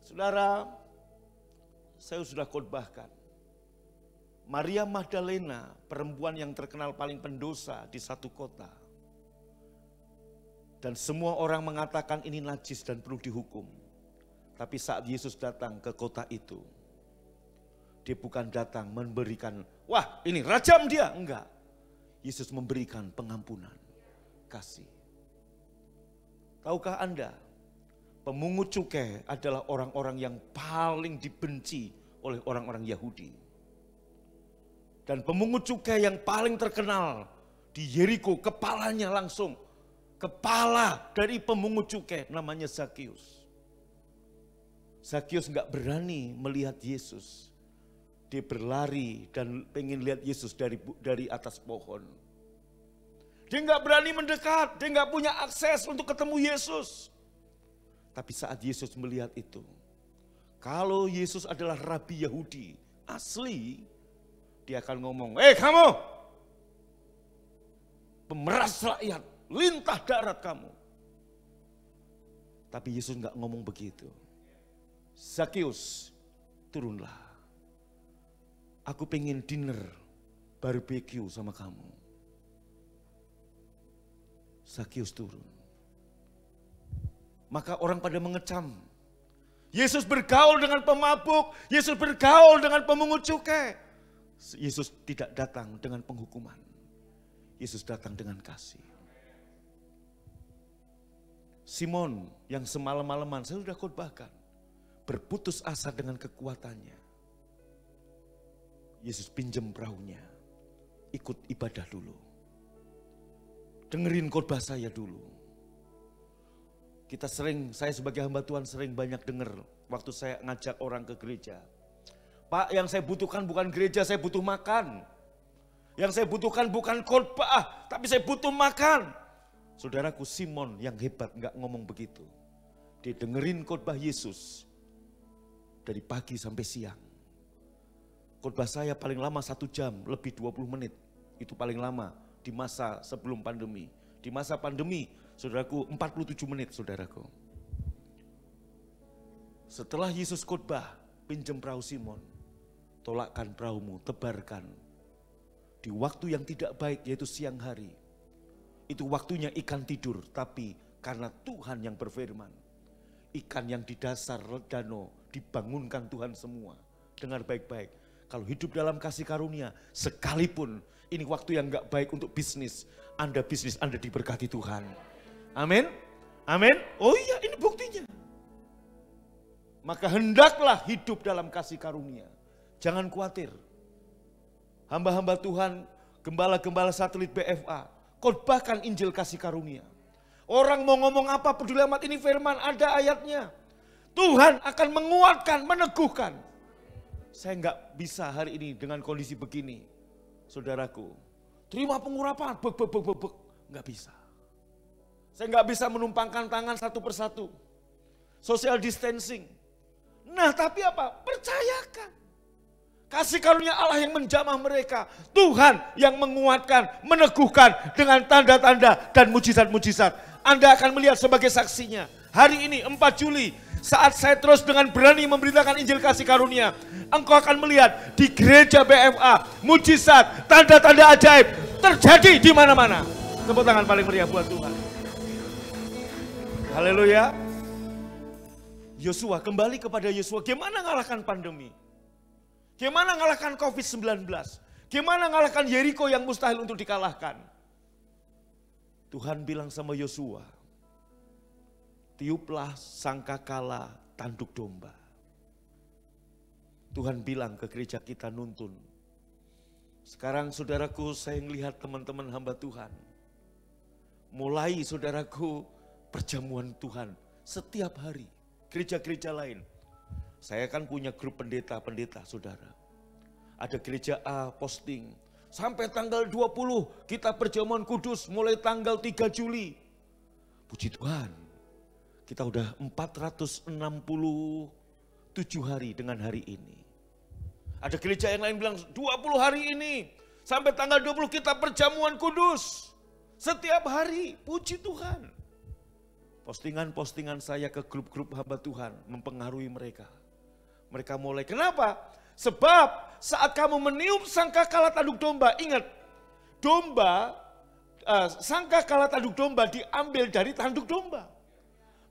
Saudara, saya sudah khotbahkan. Maria Magdalena, perempuan yang terkenal paling pendosa di satu kota. Dan semua orang mengatakan ini najis dan perlu dihukum. Tapi saat Yesus datang ke kota itu, dia bukan datang memberikan, wah ini rajam dia. Enggak. Yesus memberikan pengampunan, kasih. Tahukah Anda, pemungut cukai adalah orang-orang yang paling dibenci oleh orang-orang Yahudi. Dan pemungut cukai yang paling terkenal di Yeriko, kepalanya langsung. Kepala dari pemungut cukai namanya Zakius. Zakius enggak berani melihat Yesus. Dia berlari dan pengen lihat Yesus dari atas pohon. Dia nggak berani mendekat, dia nggak punya akses untuk ketemu Yesus. Tapi saat Yesus melihat itu, kalau Yesus adalah Rabi Yahudi asli, dia akan ngomong, kamu, pemeras rakyat, lintah darat kamu. Tapi Yesus nggak ngomong begitu. Zakeus, turunlah. Aku pengen dinner, barbecue sama kamu. Zakeus turun. Maka orang pada mengecam. Yesus bergaul dengan pemabuk, Yesus bergaul dengan pemungut cukai. Yesus tidak datang dengan penghukuman. Yesus datang dengan kasih. Simon yang semalam-malaman saya sudah khotbahkan, berputus asa dengan kekuatannya. Yesus pinjam perahunya, ikut ibadah dulu. Dengerin khotbah saya dulu. Saya sebagai hamba Tuhan sering banyak dengar waktu saya ngajak orang ke gereja. Pak, yang saya butuhkan bukan gereja, saya butuh makan. Yang saya butuhkan bukan khotbah, tapi saya butuh makan. Saudaraku, Simon yang hebat gak ngomong begitu. Dia dengerin khotbah Yesus dari pagi sampai siang. Khotbah saya paling lama 1 jam, lebih 20 menit. Itu paling lama di masa sebelum pandemi. Di masa pandemi, saudaraku, 47 menit, saudaraku. Setelah Yesus khotbah, pinjam perahu Simon, tolakkan perahumu, tebarkan. Di waktu yang tidak baik, yaitu siang hari. Itu waktunya ikan tidur, tapi karena Tuhan yang berfirman, ikan yang di dasar danau dibangunkan Tuhan semua. Dengar baik-baik, kalau hidup dalam kasih karunia, sekalipun ini waktu yang gak baik untuk bisnis Anda diberkati Tuhan. Amin, amin. Oh iya, ini buktinya. Maka hendaklah hidup dalam kasih karunia. Jangan khawatir. Hamba-hamba Tuhan, gembala-gembala satelit BFA, khotbahkan Injil kasih karunia. Orang mau ngomong apa, peduli amat, ini firman, ada ayatnya. Tuhan akan menguatkan, meneguhkan. Saya nggak bisa hari ini dengan kondisi begini, saudaraku. Terima pengurapan, nggak bisa. Saya nggak bisa menumpangkan tangan satu persatu. Social distancing. Nah, tapi apa? Percayakan. Kasih karunia Allah yang menjamah mereka. Tuhan yang menguatkan, meneguhkan dengan tanda-tanda dan mujizat-mujizat. Anda akan melihat sebagai saksinya. Hari ini 4 Juli, saat saya terus dengan berani memberitakan Injil kasih karunia, engkau akan melihat di gereja BFA, mujizat, tanda-tanda ajaib terjadi di mana-mana. Tepuk tangan paling meriah buat Tuhan. Haleluya. Yosua, kembali kepada Yosua. Gimana ngalahkan pandemi? Gimana ngalahkan COVID-19? Gimana ngalahkan Yeriko yang mustahil untuk dikalahkan? Tuhan bilang sama Yosua, tiuplah sangkakala tanduk domba. Tuhan bilang ke gereja kita nuntun. Sekarang saudaraku, saya melihat teman-teman hamba Tuhan. Mulai saudaraku perjamuan Tuhan setiap hari. Gereja-gereja lain. Saya kan punya grup pendeta-pendeta saudara. Ada gereja A posting. Sampai tanggal 20 kita perjamuan kudus mulai tanggal 3 Juli. Puji Tuhan. Kita udah 467 hari dengan hari ini. Ada gereja yang lain bilang 20 hari ini. Sampai tanggal 20 kita perjamuan kudus. Setiap hari, puji Tuhan. Postingan-postingan saya ke grup-grup hamba Tuhan mempengaruhi mereka. Mereka mulai, kenapa? Sebab saat kamu meniup sangkakala tanduk domba, ingat, domba, sangkakala tanduk domba diambil dari tanduk domba.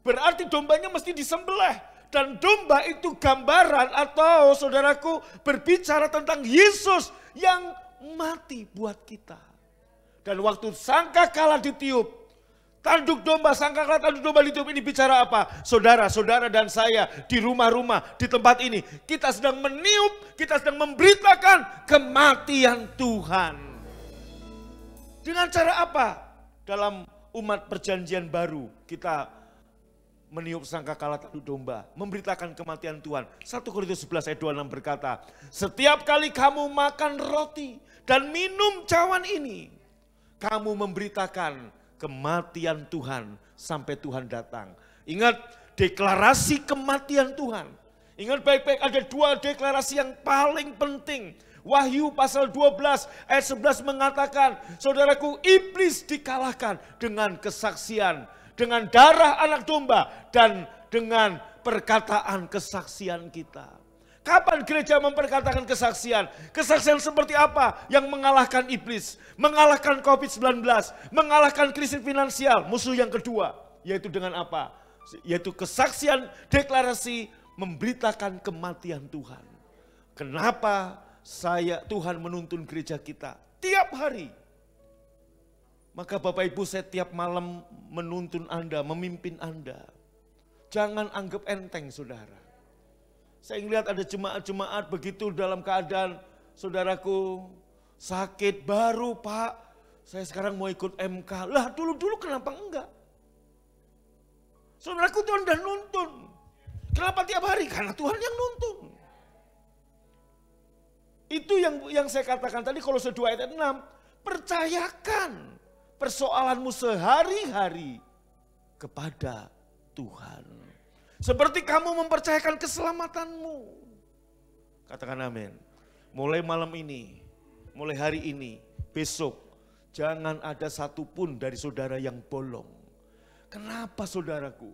Berarti dombanya mesti disembelih. Dan domba itu gambaran atau saudaraku berbicara tentang Yesus yang mati buat kita. Dan waktu sangkakala ditiup, tanduk domba, sangkakala tanduk domba ditiup, ini bicara apa? Saudara-saudara dan saya di rumah-rumah, di tempat ini, kita sedang meniup, kita sedang memberitakan kematian Tuhan. Dengan cara apa? Dalam umat perjanjian baru, kita meniup sangkakala tanduk domba, memberitakan kematian Tuhan. 1 Korintus 11 ayat 26 berkata, setiap kali kamu makan roti dan minum cawan ini, kamu memberitakan kematian Tuhan sampai Tuhan datang. Ingat deklarasi kematian Tuhan. Ingat baik-baik, ada dua deklarasi yang paling penting. Wahyu pasal 12 ayat 11 mengatakan, saudaraku, iblis dikalahkan dengan kesaksian, dengan darah anak domba, dan dengan perkataan kesaksian kita. Kapan gereja memperkatakan kesaksian? Kesaksian seperti apa yang mengalahkan iblis, mengalahkan COVID-19, mengalahkan krisis finansial, musuh yang kedua. Yaitu dengan apa? Yaitu kesaksian, deklarasi, memberitakan kematian Tuhan. Kenapa Tuhan menuntun gereja kita tiap hari? Maka Bapak Ibu, saya tiap malam menuntun Anda, memimpin Anda. Jangan anggap enteng, saudara. Saya lihat ada jemaat-jemaat begitu dalam keadaan, saudaraku, sakit baru, Pak, saya sekarang mau ikut MK. Lah dulu-dulu kenapa enggak? Saudaraku, Tuhan udah nuntun. Kenapa tiap hari? Karena Tuhan yang nuntun. Itu yang saya katakan tadi, Kolose 2 ayat 6, percayakan persoalanmu sehari-hari kepada Tuhan. Seperti kamu mempercayakan keselamatanmu. Katakan amin. Mulai malam ini, mulai hari ini, besok, jangan ada satupun dari saudara yang bolong. Kenapa saudaraku?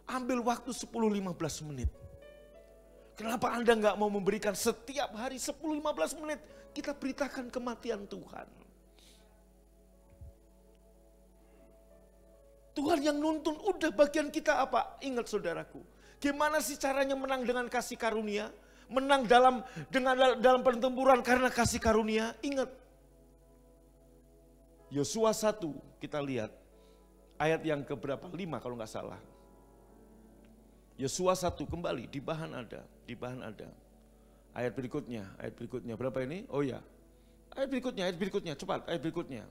Ambil waktu 10-15 menit. Kenapa Anda nggak mau memberikan setiap hari 10-15 menit kita beritakan kematian Tuhan? Tuhan yang nuntun, udah bagian kita apa? Ingat saudaraku, gimana sih caranya menang dengan kasih karunia? Menang dalam pertempuran karena kasih karunia. Ingat, Yosua 1 kita lihat ayat yang keberapa? 5 kalau nggak salah. Yosua 1 kembali, di bahan ada. Ayat berikutnya berapa ini? Oh ya, ayat berikutnya, cepat ayat berikutnya.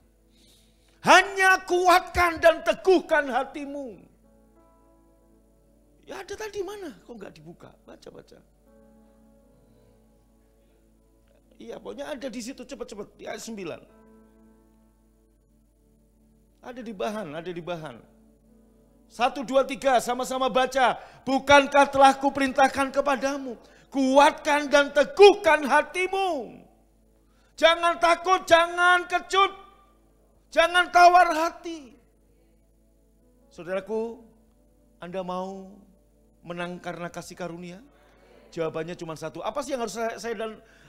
Hanya kuatkan dan teguhkan hatimu. Ya ada tadi mana? Kok nggak dibuka? Baca. Iya, pokoknya ada di situ, cepat di ayat 9. Ada di bahan. 1, 2, 3 sama-sama baca. Bukankah telah kuperintahkan kepadamu, kuatkan dan teguhkan hatimu. Jangan takut, jangan kecut. Jangan tawar hati. Saudaraku, Anda mau menang karena kasih karunia? Jawabannya cuma satu. Apa sih yang harus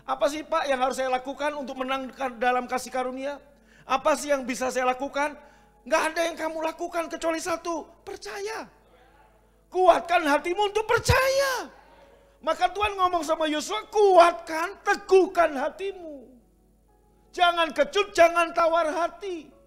apa sih Pak yang harus saya lakukan untuk menang dalam kasih karunia? Apa sih yang bisa saya lakukan? Nggak ada yang kamu lakukan kecuali satu, percaya. Kuatkan hatimu untuk percaya. Maka Tuhan ngomong sama Yosua, kuatkan, teguhkan hatimu. Jangan kecut, jangan tawar hati.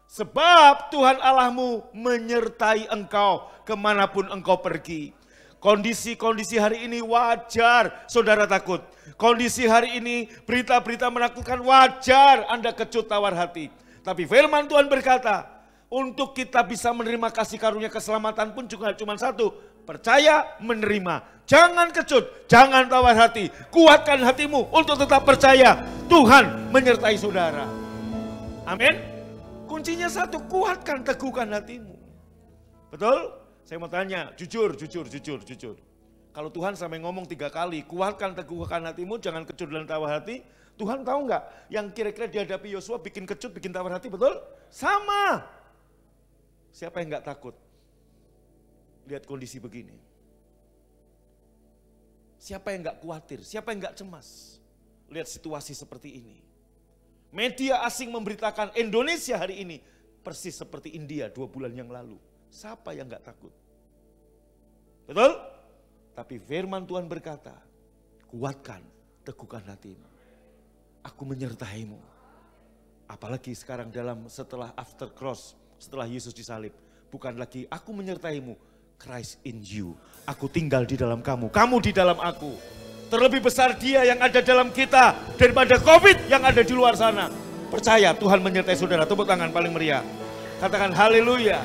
Sebab Tuhan Allahmu menyertai engkau kemanapun engkau pergi. Kondisi hari ini wajar saudara takut. Kondisi hari ini berita-berita menakutkan, wajar Anda kecut tawar hati. Tapi firman Tuhan berkata, untuk kita bisa menerima kasih karunia keselamatan pun juga cuma satu. Percaya, menerima. Jangan kecut, jangan tawar hati. Kuatkan hatimu untuk tetap percaya. Tuhan menyertai saudara. Amin. Kuncinya satu, kuatkan, teguhkan hatimu. Betul? Saya mau tanya, jujur. Kalau Tuhan sampai ngomong 3 kali, kuatkan, teguhkan hatimu, jangan kecut dan tawar hati. Tuhan tahu nggak yang kira-kira dihadapi Yosua bikin kecut, bikin tawar hati, betul? Sama. Siapa yang nggak takut? Lihat kondisi begini. Siapa yang nggak khawatir? Siapa yang nggak cemas? Lihat situasi seperti ini. Media asing memberitakan Indonesia hari ini persis seperti India 2 bulan yang lalu. Siapa yang nggak takut? Betul? Tapi firman Tuhan berkata, kuatkan, teguhkan hatimu. Aku menyertaimu. Apalagi sekarang setelah after cross, setelah Yesus disalib. Bukan lagi aku menyertaimu, Christ in you. Aku tinggal di dalam kamu, kamu di dalam aku. Terlebih besar Dia yang ada dalam kita daripada COVID yang ada di luar sana. Percaya Tuhan menyertai saudara. Tepuk tangan paling meriah. Katakan haleluya.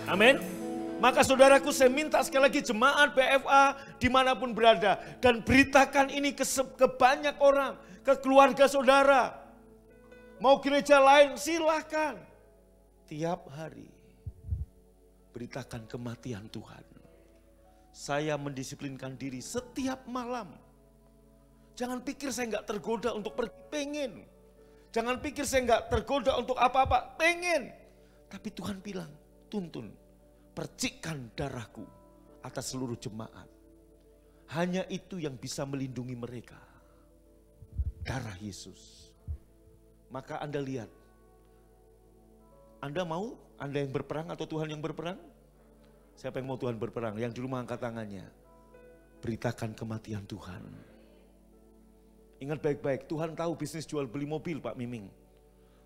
Amin. Maka saudaraku, saya minta sekali lagi jemaat BFA dimanapun berada. Dan beritakan ini ke banyak orang, ke keluarga saudara. Mau gereja lain silahkan. Tiap hari beritakan kematian Tuhan. Saya mendisiplinkan diri setiap malam. Jangan pikir saya nggak tergoda untuk pergi, pengen. Jangan pikir saya nggak tergoda untuk apa-apa, pengen. Tapi Tuhan bilang, tuntun, percikkan darahku atas seluruh jemaat. Hanya itu yang bisa melindungi mereka. Darah Yesus. Maka Anda lihat, Anda mau, Anda yang berperang atau Tuhan yang berperang? Siapa yang mau Tuhan berperang? Yang di rumah angkat tangannya. Beritakan kematian Tuhan. Ingat baik-baik, Tuhan tahu bisnis jual beli mobil Pak Miming.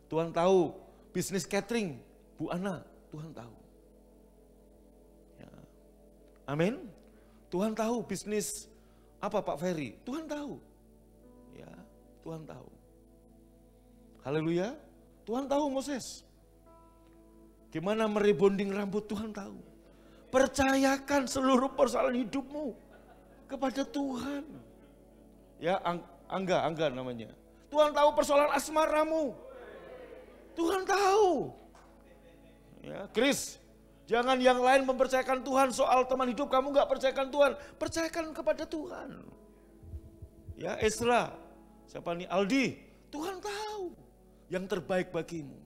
Tuhan tahu bisnis catering Bu Ana, Tuhan tahu. Ya. Amin. Tuhan tahu bisnis apa Pak Ferry, Tuhan tahu. Ya, Tuhan tahu. Haleluya. Tuhan tahu Moses. Gimana merebonding rambut, Tuhan tahu. Percayakan seluruh persoalan hidupmu kepada Tuhan. Ya, Angga namanya. Tuhan tahu persoalan asmaramu. Tuhan tahu. Ya, Chris, jangan yang lain mempercayakan Tuhan soal teman hidup, kamu gak percayakan Tuhan. Percayakan kepada Tuhan. Ya, Ezra, siapa nih? Aldi, Tuhan tahu yang terbaik bagimu.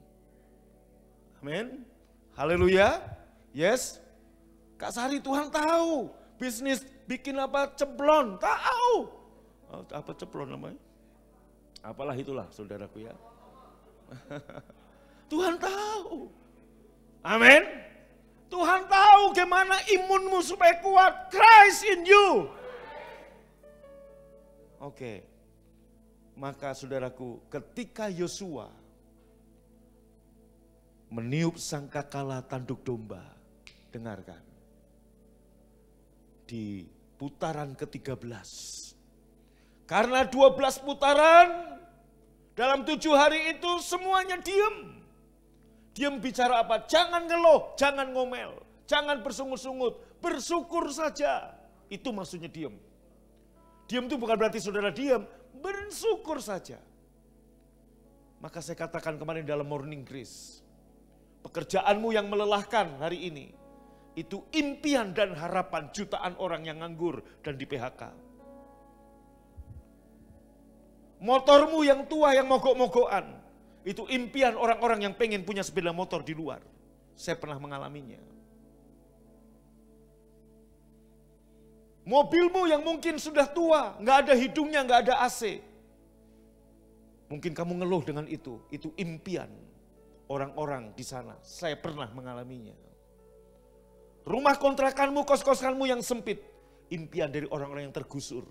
Amin. Haleluya. Yes. Kak Sari, Tuhan tahu bisnis bikin apa ceblon, tahu. Apa ceblon namanya? Apalah itulah saudaraku ya. Tuhan tahu. Amin. Tuhan tahu gimana imunmu supaya kuat. Christ in you. Oke. Maka saudaraku, ketika Yosua meniup sangkakala tanduk domba, dengarkan. Di putaran ke-13. Karena 12 putaran, dalam 7 hari itu semuanya diam. Diam bicara apa? Jangan ngeluh, jangan ngomel, jangan bersungut-sungut, bersyukur saja. Itu maksudnya diam. Diam itu bukan berarti saudara diam, bersyukur saja. Maka saya katakan kemarin dalam Morning Grace, pekerjaanmu yang melelahkan hari ini, itu impian dan harapan jutaan orang yang nganggur dan di PHK. Motormu yang tua yang mogok-mogokan, itu impian orang-orang yang pengen punya sepeda motor di luar. Saya pernah mengalaminya. Mobilmu yang mungkin sudah tua, nggak ada hidungnya, nggak ada AC. Mungkin kamu ngeluh dengan itu impian orang-orang di sana. Saya pernah mengalaminya. Rumah kontrakanmu, kos-kosanmu yang sempit, impian dari orang-orang yang tergusur,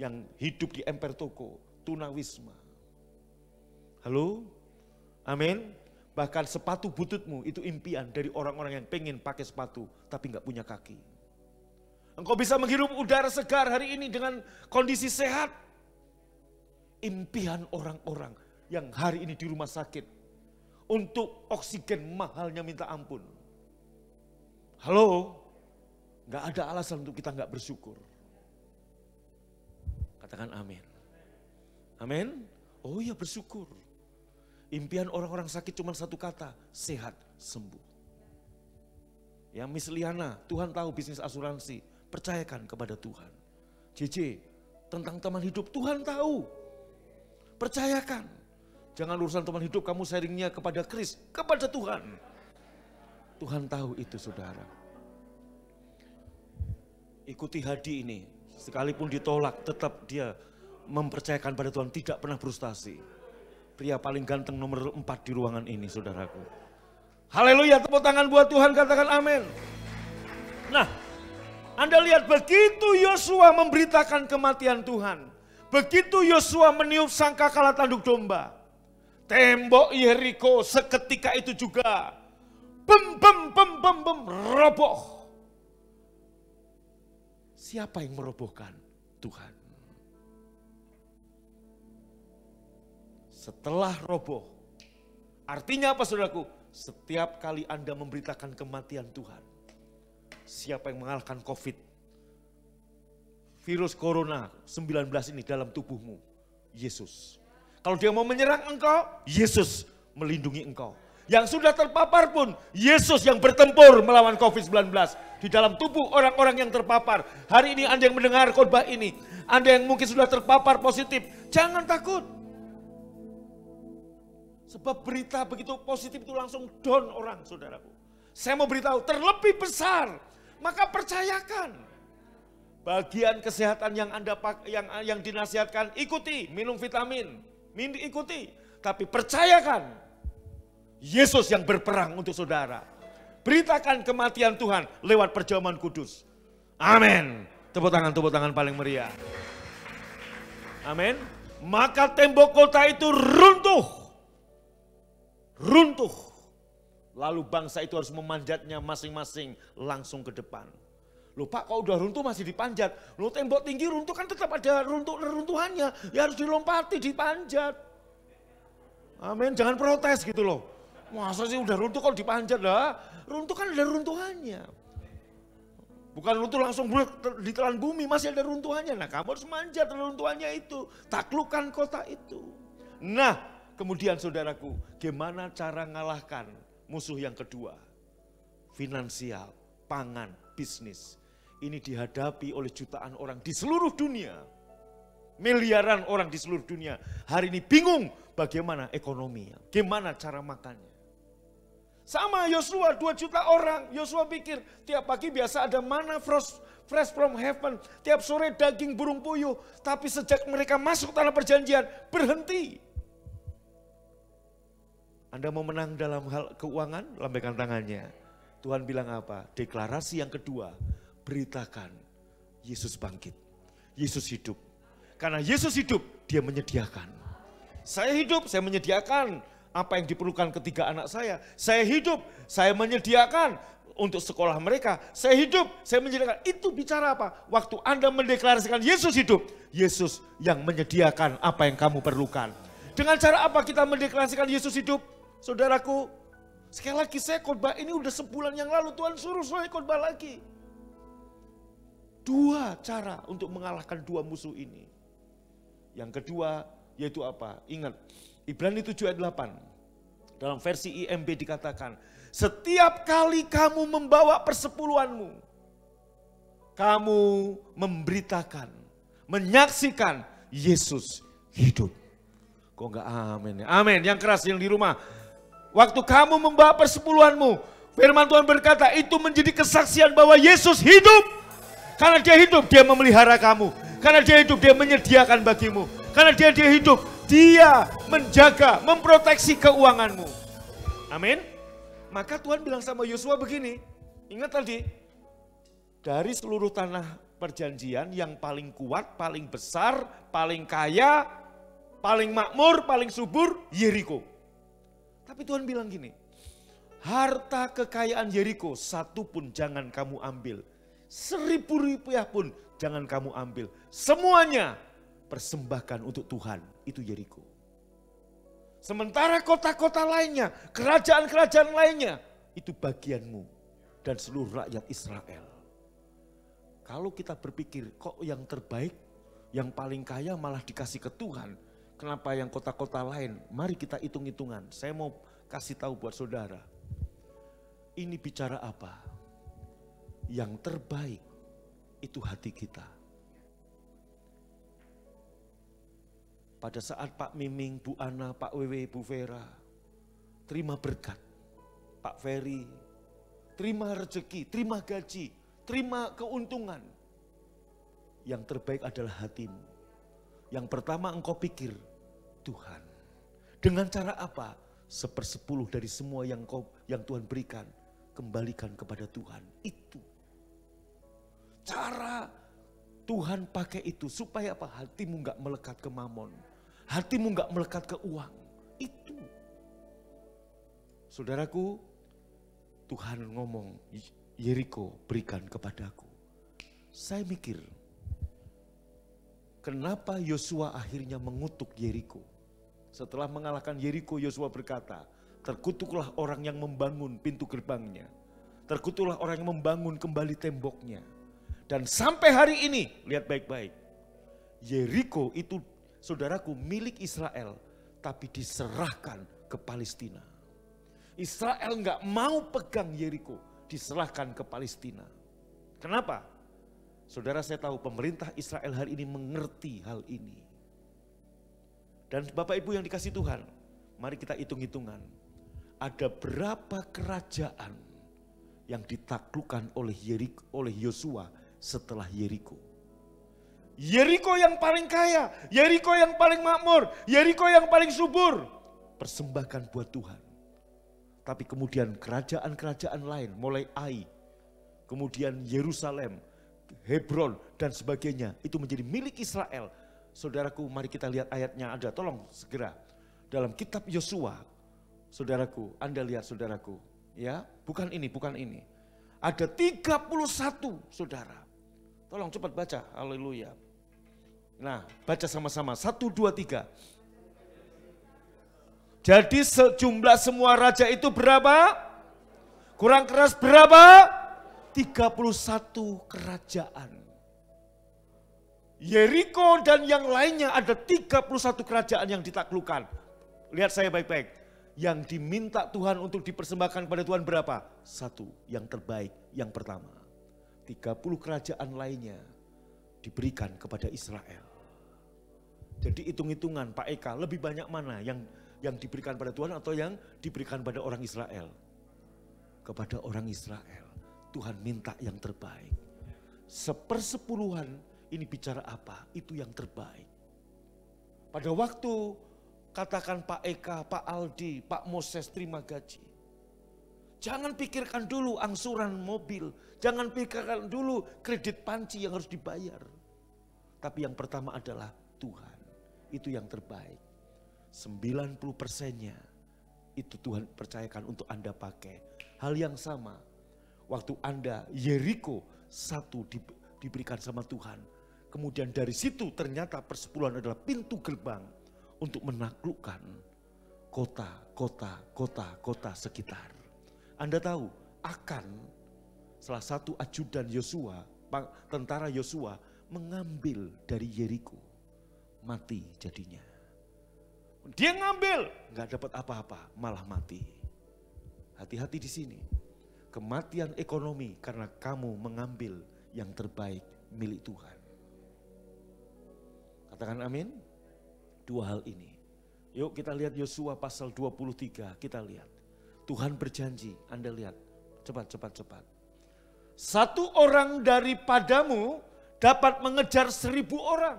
yang hidup di emper toko, tunawisma. Halo? Amin. Bahkan sepatu bututmu itu impian dari orang-orang yang pengen pakai sepatu tapi nggak punya kaki. Engkau bisa menghirup udara segar hari ini dengan kondisi sehat. Impian orang-orang yang hari ini di rumah sakit untuk oksigen mahalnya minta ampun. Halo? Nggak ada alasan untuk kita nggak bersyukur. Katakan amin. Amin. Oh iya, bersyukur. Impian orang-orang sakit cuma satu kata, sehat, sembuh. Ya Miss Liana, Tuhan tahu bisnis asuransi, percayakan kepada Tuhan. JJ, tentang teman hidup, Tuhan tahu. Percayakan. Jangan urusan teman hidup kamu sharingnya kepada Kris, kepada Tuhan. Tuhan tahu itu saudara. Ikuti Hadi ini, sekalipun ditolak tetap dia mempercayakan pada Tuhan, tidak pernah frustasi. Pria paling ganteng nomor 4 di ruangan ini saudaraku. Haleluya, tepuk tangan buat Tuhan, katakan amin. Nah, Anda lihat begitu Yosua memberitakan kematian Tuhan. Begitu Yosua meniup sangkakala tanduk domba. Tembok Yeriko seketika itu juga roboh. Siapa yang merobohkan? Tuhan. Setelah roboh, artinya apa saudaraku? Setiap kali Anda memberitakan kematian Tuhan, siapa yang mengalahkan COVID, virus corona 19 ini dalam tubuhmu? Yesus. Kalau dia mau menyerang engkau, Yesus melindungi engkau. Yang sudah terpapar pun, Yesus yang bertempur melawan COVID-19 di dalam tubuh orang-orang yang terpapar. Hari ini Anda yang mendengar khotbah ini, Anda yang mungkin sudah terpapar positif, jangan takut. Sebab berita begitu positif itu langsung down orang, saudaraku. Saya mau beritahu, terlebih besar, maka percayakan. Bagian kesehatan yang Anda yang dinasihatkan, ikuti, minum vitamin, ikuti. Tapi percayakan, Yesus yang berperang untuk saudara. Beritakan kematian Tuhan lewat perjamuan kudus. Amin. Tepuk tangan paling meriah. Amin. Maka tembok kota itu runtuh. Runtuh. Lalu bangsa itu harus memanjatnya masing-masing langsung ke depan. Loh Pak, kok udah runtuh masih dipanjat? Loh tembok tinggi runtuh kan tetap ada runtuhannya. Ya harus dilompati, dipanjat. Amin, jangan protes gitu loh. Masa sih udah runtuh kalau dipanjat lah? Runtuh kan ada runtuhannya. Bukan runtuh langsung ditelan bumi, masih ada runtuhannya. Nah kamu harus manjat runtuhannya itu. Taklukkan kota itu. Nah kemudian saudaraku, gimana cara ngalahkan musuh yang kedua? Finansial, pangan, bisnis. Ini dihadapi oleh jutaan orang di seluruh dunia. Miliaran orang di seluruh dunia. Hari ini bingung bagaimana ekonominya, gimana cara makannya. Sama Yosua, 2 juta orang. Yosua pikir tiap pagi biasa ada mana fresh from heaven. Tiap sore daging burung puyuh. Tapi sejak mereka masuk tanah perjanjian, berhenti. Anda mau menang dalam hal keuangan? Lambaikan tangannya. Tuhan bilang apa? Deklarasi yang kedua, beritakan Yesus bangkit. Yesus hidup. Karena Yesus hidup, dia menyediakan. Saya hidup, saya menyediakan apa yang diperlukan ketiga anak saya. Saya hidup, saya menyediakan untuk sekolah mereka. Saya hidup, saya menyediakan. Itu bicara apa? Waktu Anda mendeklarasikan Yesus hidup, Yesus yang menyediakan apa yang kamu perlukan. Dengan cara apa kita mendeklarasikan Yesus hidup? Saudaraku, sekali lagi saya khotbah ini udah sebulan yang lalu, Tuhan suruh saya khotbah lagi. 2 cara untuk mengalahkan 2 musuh ini. Yang kedua yaitu apa? Ingat, Ibrani 7 ayat 8. Dalam versi IMB dikatakan, setiap kali kamu membawa persepuluhanmu, kamu memberitakan, menyaksikan Yesus hidup. Kok enggak amin ya? Amin, yang keras yang di rumah. Waktu kamu membawa persepuluhanmu, firman Tuhan berkata itu menjadi kesaksian bahwa Yesus hidup. Karena dia hidup, dia memelihara kamu. Karena dia hidup, dia menyediakan bagimu. Karena dia hidup, dia menjaga, memproteksi keuanganmu. Amin. Maka Tuhan bilang sama Yosua begini, ingat tadi, dari seluruh tanah perjanjian yang paling kuat, paling besar, paling kaya, paling makmur, paling subur, Yeriko. Tapi Tuhan bilang gini, harta kekayaan Yeriko satu pun jangan kamu ambil. 1.000 rupiah pun jangan kamu ambil. Semuanya persembahkan untuk Tuhan, itu Yeriko. Sementara kota-kota lainnya, kerajaan-kerajaan lainnya, itu bagianmu dan seluruh rakyat Israel. Kalau kita berpikir kok yang terbaik, yang paling kaya malah dikasih ke Tuhan. Kenapa yang kota-kota lain? Mari kita hitung-hitungan. Saya mau kasih tahu buat saudara. Ini bicara apa? Yang terbaik itu hati kita. Pada saat Pak Miming, Bu Ana, Pak Wewe, Bu Vera, terima berkat. Pak Ferry, terima rezeki, terima gaji, terima keuntungan. Yang terbaik adalah hatimu. Yang pertama engkau pikir, Tuhan. Dengan cara apa? 1/10 dari semua yang Tuhan berikan, kembalikan kepada Tuhan. Itu. Cara Tuhan pakai itu supaya apa? Hatimu gak melekat ke mamon. Hatimu gak melekat ke uang. Itu. Saudaraku, Tuhan ngomong, Yeriko berikan kepadaku. Saya mikir, kenapa Yosua akhirnya mengutuk Yeriko? Setelah mengalahkan Yeriko, Yosua berkata, terkutuklah orang yang membangun pintu gerbangnya. terkutuklah orang yang membangun kembali temboknya. Dan sampai hari ini, lihat baik-baik, Yeriko itu saudaraku milik Israel, tapi diserahkan ke Palestina. Israel nggak mau pegang Yeriko, diserahkan ke Palestina. Kenapa? Saudara, saya tahu pemerintah Israel hari ini mengerti hal ini. Dan Bapak Ibu yang dikasih Tuhan, mari kita hitung-hitungan. Ada berapa kerajaan yang ditaklukkan oleh Yosua setelah Yeriko? Yeriko yang paling kaya, Yeriko yang paling makmur, Yeriko yang paling subur, persembahkan buat Tuhan. Tapi kemudian kerajaan-kerajaan lain mulai Ai, kemudian Yerusalem, Hebron dan sebagainya itu menjadi milik Israel. Saudaraku, mari kita lihat ayatnya ada, tolong segera. Dalam kitab Yosua, saudaraku, Anda lihat saudaraku, ya, bukan ini. Ada 31 saudara. Tolong cepat baca, haleluya. Nah, baca sama-sama, 1, 2, 3. Jadi sejumlah semua raja itu berapa? Kurang keras berapa? 31 kerajaan. Yeriko dan yang lainnya ada 31 kerajaan yang ditaklukkan. Lihat saya baik-baik. Yang diminta Tuhan untuk dipersembahkan kepada Tuhan berapa? 1, yang terbaik, yang pertama. 30 kerajaan lainnya diberikan kepada Israel. Jadi hitung-hitungan Pak Eka, lebih banyak mana yang diberikan pada Tuhan atau yang diberikan pada orang Israel? Kepada orang Israel. Tuhan minta yang terbaik. 1/10 ini bicara apa? Itu yang terbaik. Pada waktu katakan Pak Eka, Pak Aldi, Pak Moses terima gaji. Jangan pikirkan dulu angsuran mobil. Jangan pikirkan dulu kredit panci yang harus dibayar. Tapi yang pertama adalah Tuhan. Itu yang terbaik. 90%-nya itu Tuhan percayakan untuk Anda pakai. Hal yang sama. Waktu Anda Yeriko 1 diberikan sama Tuhan. Kemudian dari situ ternyata persepuluhan adalah pintu gerbang untuk menaklukkan kota sekitar. Anda tahu Akan, salah satu ajudan Yosua, tentara Yosua mengambil dari Yeriko. Mati jadinya. Dia ngambil, nggak dapat apa-apa, malah mati. Hati-hati di sini. Kematian ekonomi karena kamu mengambil yang terbaik milik Tuhan. Katakan amin. 2 hal ini. Yuk kita lihat Yosua pasal 23, kita lihat. Tuhan berjanji, Anda lihat. Cepat. 1 orang daripadamu dapat mengejar 1000 orang.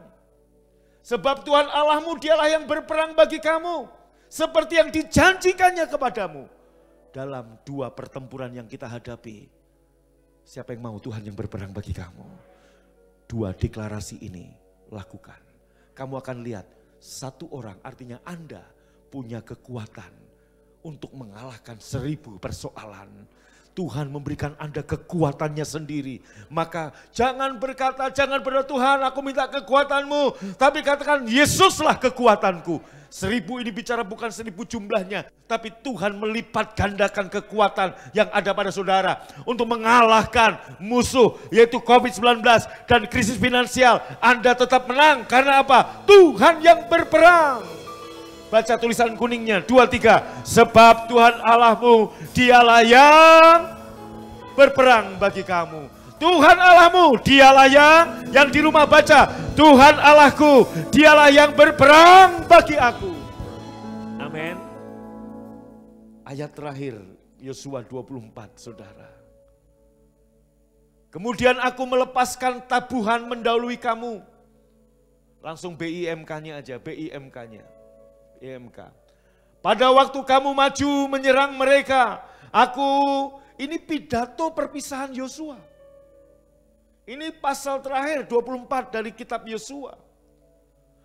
Sebab Tuhan Allahmu dialah yang berperang bagi kamu. Seperti yang dijanjikannya kepadamu. Dalam 2 pertempuran yang kita hadapi, siapa yang mau Tuhan yang berperang bagi kamu? 2 deklarasi ini lakukan. Kamu akan lihat 1 orang, artinya Anda punya kekuatan untuk mengalahkan 1000 persoalan. Tuhan memberikan Anda kekuatannya sendiri. Maka jangan berkata, jangan berdoa Tuhan aku minta kekuatanmu. Tapi katakan Yesuslah kekuatanku. 1000 ini bicara bukan 1000 jumlahnya. Tapi Tuhan melipat gandakan kekuatan yang ada pada saudara. Untuk mengalahkan musuh yaitu COVID-19 dan krisis finansial. Anda tetap menang karena apa? Tuhan yang berperang. Baca tulisan kuningnya 2-3. Sebab Tuhan Allahmu dialah yang berperang bagi kamu. Tuhan Allahmu dialah yang di rumah baca. Tuhan Allahku dialah yang berperang bagi aku. Amin. Ayat terakhir Yosua 24 saudara. Kemudian aku melepaskan tabuhan mendahului kamu. Langsung BIMK-nya aja, BIMK-nya. IMK. Pada waktu kamu maju menyerang mereka, ini pidato perpisahan Yosua. Ini pasal terakhir 24 dari kitab Yosua.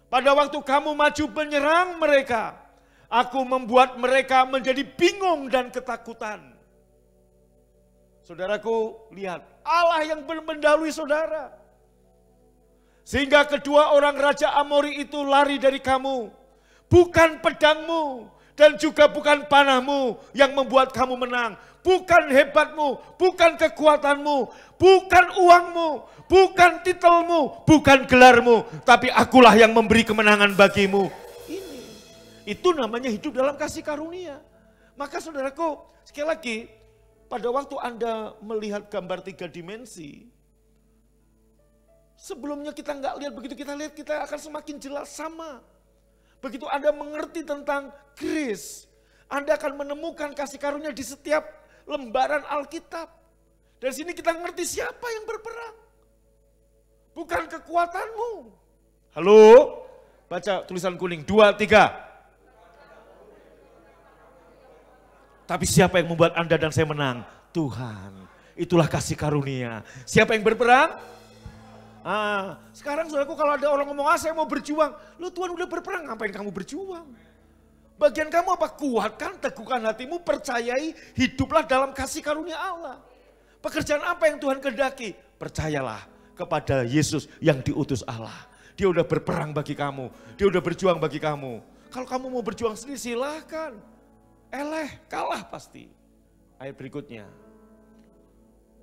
Pada waktu kamu maju menyerang mereka, aku membuat mereka menjadi bingung dan ketakutan. Saudaraku, lihat, Allah yang mendahului saudara. Sehingga kedua orang raja Amori itu lari dari kamu. Bukan pedangmu Dan juga bukan panahmu yang membuat kamu menang. Bukan hebatmu, bukan kekuatanmu, bukan uangmu, bukan titelmu, bukan gelarmu. Tapi akulah yang memberi kemenangan bagimu. Ini, itu namanya hidup dalam kasih karunia. Maka saudaraku, sekali lagi, pada waktu Anda melihat gambar 3 dimensi, sebelumnya kita nggak lihat, begitu kita lihat kita akan semakin jelas sama. Begitu Anda mengerti tentang grace, Anda akan menemukan kasih karunia di setiap lembaran Alkitab. Dari sini kita ngerti siapa yang berperang. Bukan kekuatanmu. Halo? Baca tulisan kuning, 2, 3. Tapi siapa yang membuat Anda dan saya menang? Tuhan. Itulah kasih karunia. Siapa yang berperang? Sekarang saudaraku, kalau ada orang ngomong, saya mau berjuang. Loh, Tuhan udah berperang, ngapain kamu berjuang? Bagian kamu apa? Kuatkan, teguhkan hatimu, percayai, hiduplah dalam kasih karunia Allah. Pekerjaan apa yang Tuhan kehendaki? Percayalah kepada Yesus yang diutus Allah. Dia udah berperang bagi kamu, dia udah berjuang bagi kamu. Kalau kamu mau berjuang sendiri silahkan. Kalah pasti. Ayat berikutnya.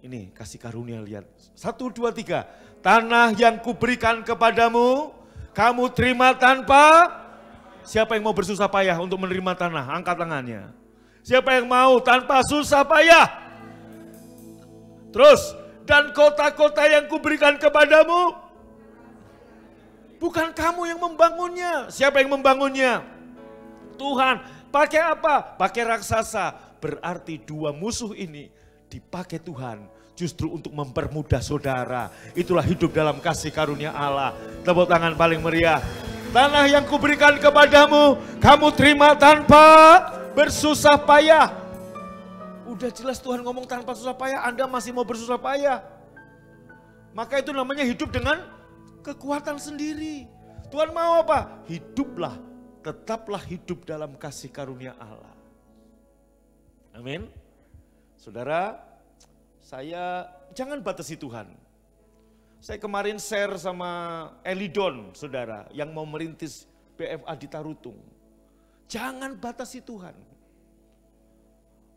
Ini kasih karunia, lihat. 1, 2, 3. Tanah yang kuberikan kepadamu, kamu terima tanpa. Siapa yang mau bersusah payah untuk menerima tanah? Angkat tangannya. Siapa yang mau tanpa susah payah? Terus, dan kota-kota yang kuberikan kepadamu, bukan kamu yang membangunnya. Siapa yang membangunnya? Tuhan. Pakai apa? Pakai raksasa. Berarti 2 musuh ini dipakai Tuhan justru untuk mempermudah saudara. Itulah hidup dalam kasih karunia Allah. Tepuk tangan paling meriah. Tanah yang kuberikan kepadamu, kamu terima tanpa bersusah payah. Udah jelas Tuhan ngomong tanpa susah payah, Anda masih mau bersusah payah. Maka itu namanya hidup dengan kekuatan sendiri. Tuhan mau apa? Hiduplah, tetaplah hidup dalam kasih karunia Allah. Amin. Saudara, saya jangan batasi Tuhan. Saya kemarin share sama Elidon, saudara, yang mau merintis BFA di Tarutung. Jangan batasi Tuhan.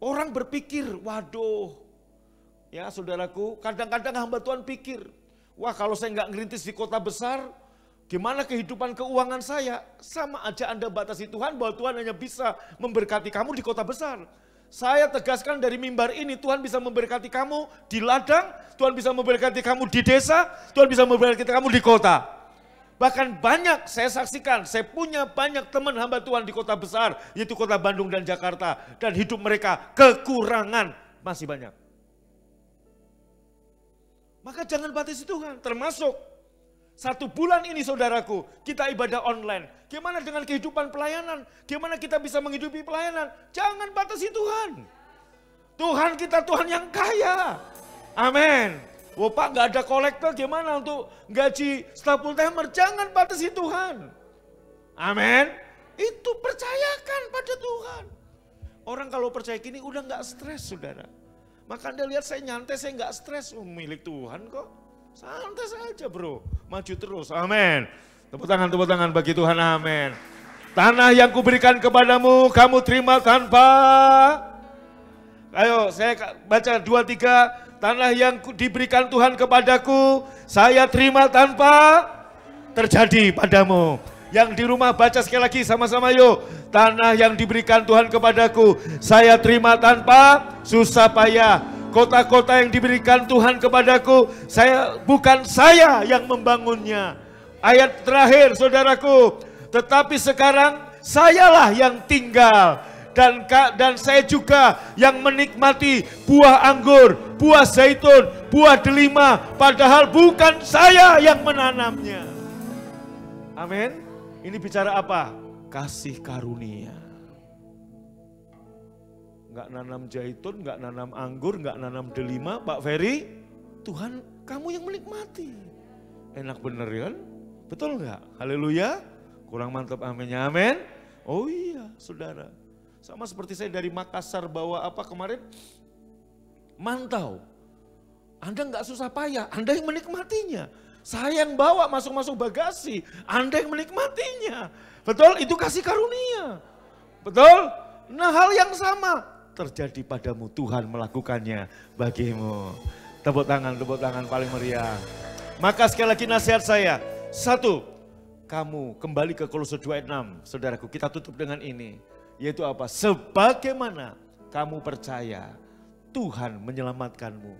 Orang berpikir, waduh, ya saudaraku, kadang-kadang hamba Tuhan pikir, wah kalau saya nggak ngerintis di kota besar, gimana kehidupan keuangan saya? Sama aja Anda batasi Tuhan bahwa Tuhan hanya bisa memberkati kamu di kota besar. Saya tegaskan dari mimbar ini, Tuhan bisa memberkati kamu di ladang, Tuhan bisa memberkati kamu di desa, Tuhan bisa memberkati kamu di kota. Bahkan banyak saya saksikan, saya punya banyak teman hamba Tuhan di kota besar, yaitu kota Bandung dan Jakarta. Dan hidup mereka kekurangan masih banyak. Maka jangan batasi Tuhan, termasuk 1 bulan ini saudaraku, kita ibadah online. Gimana dengan kehidupan pelayanan? Gimana kita bisa menghidupi pelayanan? Jangan batasi Tuhan. Tuhan kita Tuhan yang kaya. Amin. Oh Pak, gak ada kolektor, gimana untuk gaji staf full timer? Jangan batasi Tuhan. Amin. Itu percayakan pada Tuhan. Orang kalau percaya gini udah gak stres saudara. Maka Anda lihat saya nyantai, saya gak stres. Milik Tuhan kok. Santai saja bro, maju terus, amin. Tepuk tangan bagi Tuhan, amin. Tanah yang kuberikan kepadamu, kamu terima tanpa. Ayo saya baca 2, 3. Tanah yang diberikan Tuhan kepadaku, saya terima tanpa terjadi padamu. Yang di rumah baca sekali lagi sama-sama yuk. Tanah yang diberikan Tuhan kepadaku, saya terima tanpa susah payah. Kota-kota yang diberikan Tuhan kepadaku, bukan saya yang membangunnya. Ayat terakhir saudaraku, tetapi sekarang sayalah yang tinggal. Dan saya juga yang menikmati buah anggur, buah zaitun, buah delima. Padahal bukan saya yang menanamnya. Amin. Ini bicara apa? Kasih karunia. Enggak nanam zaitun, enggak nanam anggur, enggak nanam delima, Pak Ferry. Tuhan, kamu yang menikmati. Enak bener kan? Betul enggak? Haleluya. Kurang mantap aminnya, amin. Oh iya, saudara. Sama seperti saya dari Makassar bawa apa kemarin? Mantau. Anda enggak susah payah, Anda yang menikmatinya. Saya yang bawa masuk-masuk bagasi, Anda yang menikmatinya. Betul? Itu kasih karunia. Betul? Nah hal yang sama terjadi padamu, Tuhan melakukannya bagimu. Tepuk tangan paling meriah. Maka sekali lagi nasihat saya, satu, kamu kembali ke Kolose 2:6, saudaraku, kita tutup dengan ini. Yaitu apa? Sebagaimana kamu percaya Tuhan menyelamatkanmu,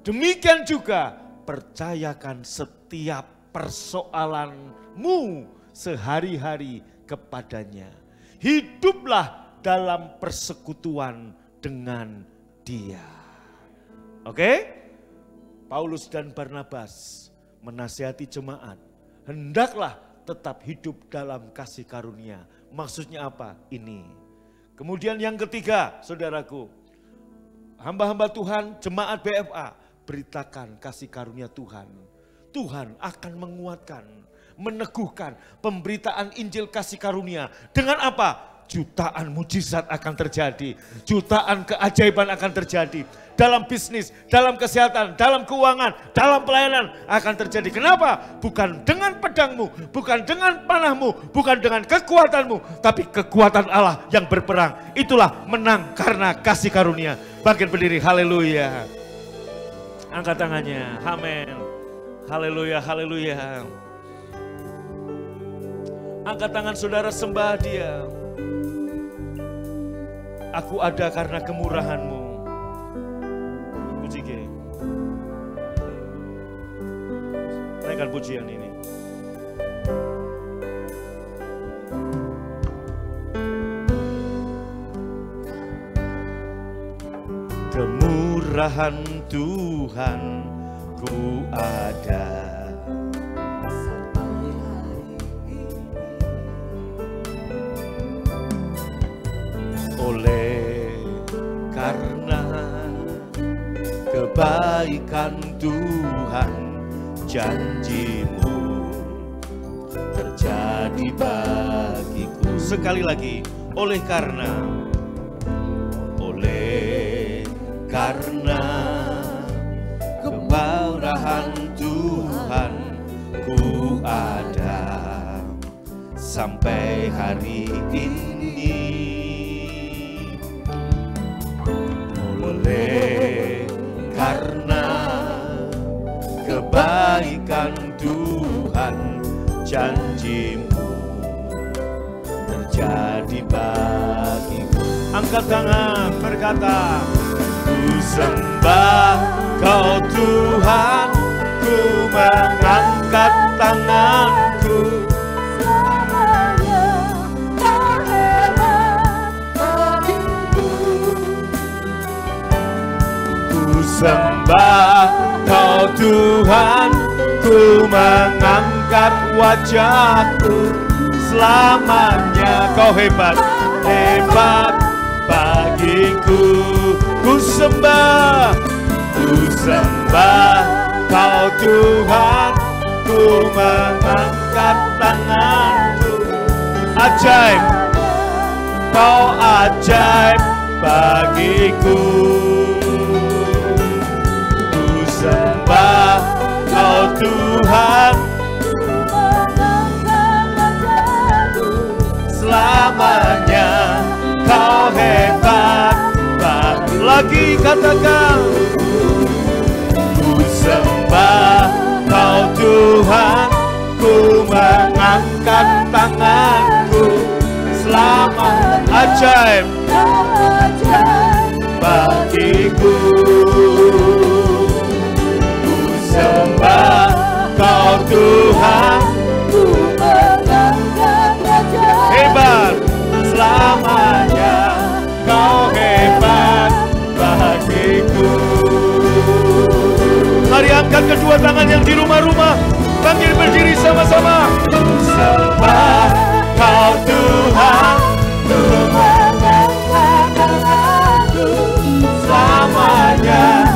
demikian juga percayakan setiap persoalanmu sehari-hari kepadanya. Hiduplah dalam persekutuan dengan Dia. Oke? Paulus dan Barnabas menasihati jemaat, hendaklah tetap hidup dalam kasih karunia. Maksudnya apa? Ini. Kemudian yang ketiga, saudaraku, hamba-hamba Tuhan, jemaat BFA, beritakan kasih karunia Tuhan. Tuhan akan menguatkan, meneguhkan pemberitaan Injil kasih karunia. Dengan apa? Jutaan mujizat akan terjadi, jutaan keajaiban akan terjadi. Dalam bisnis, dalam kesehatan, dalam keuangan, dalam pelayanan akan terjadi. Kenapa? Bukan dengan pedangmu, bukan dengan panahmu, bukan dengan kekuatanmu, tapi kekuatan Allah yang berperang. Itulah menang karena kasih karunia. Bangkit berdiri, haleluya. Angkat tangannya, amin. Haleluya, haleluya. Angkat tangan saudara, sembah Dia. Aku ada karena kemurahan-Mu. Puji Ge. Naikkan pujian ini. Kemurahan Tuhan ku ada. Oleh karena kebaikan Tuhan, janji-Mu terjadi bagiku. Sekali lagi, oleh karena kemurahan Tuhan ku ada sampai hari ini. Oleh karena kebaikan Tuhan, janji-Mu terjadi bagiku. Angkat tangan, berkata, ku sembah Kau Tuhan, ku mengangkat tanganku. Sembah Kau Tuhan, ku mengangkat wajahku. Selamanya Kau hebat, hebat bagiku. Ku sembah Kau Tuhan, ku mengangkat tanganku. Ajaib, Kau ajaib bagiku. Sembah Kau Tuhan, selamanya Kau hebat. Lagi katakan, ku sembah Kau Tuhan, ku mengangkat tanganku. Selamat, ajaib bagiku. Sembah Kau Tuhan, ku mengangkat wajah. Hebat, selamanya Kau hebat bagiku. Mari angkat kedua tangan yang di rumah-rumah, bangkit berdiri sama-sama. Sembah Kau Tuhan, ku mengangkat tanganku. Selamanya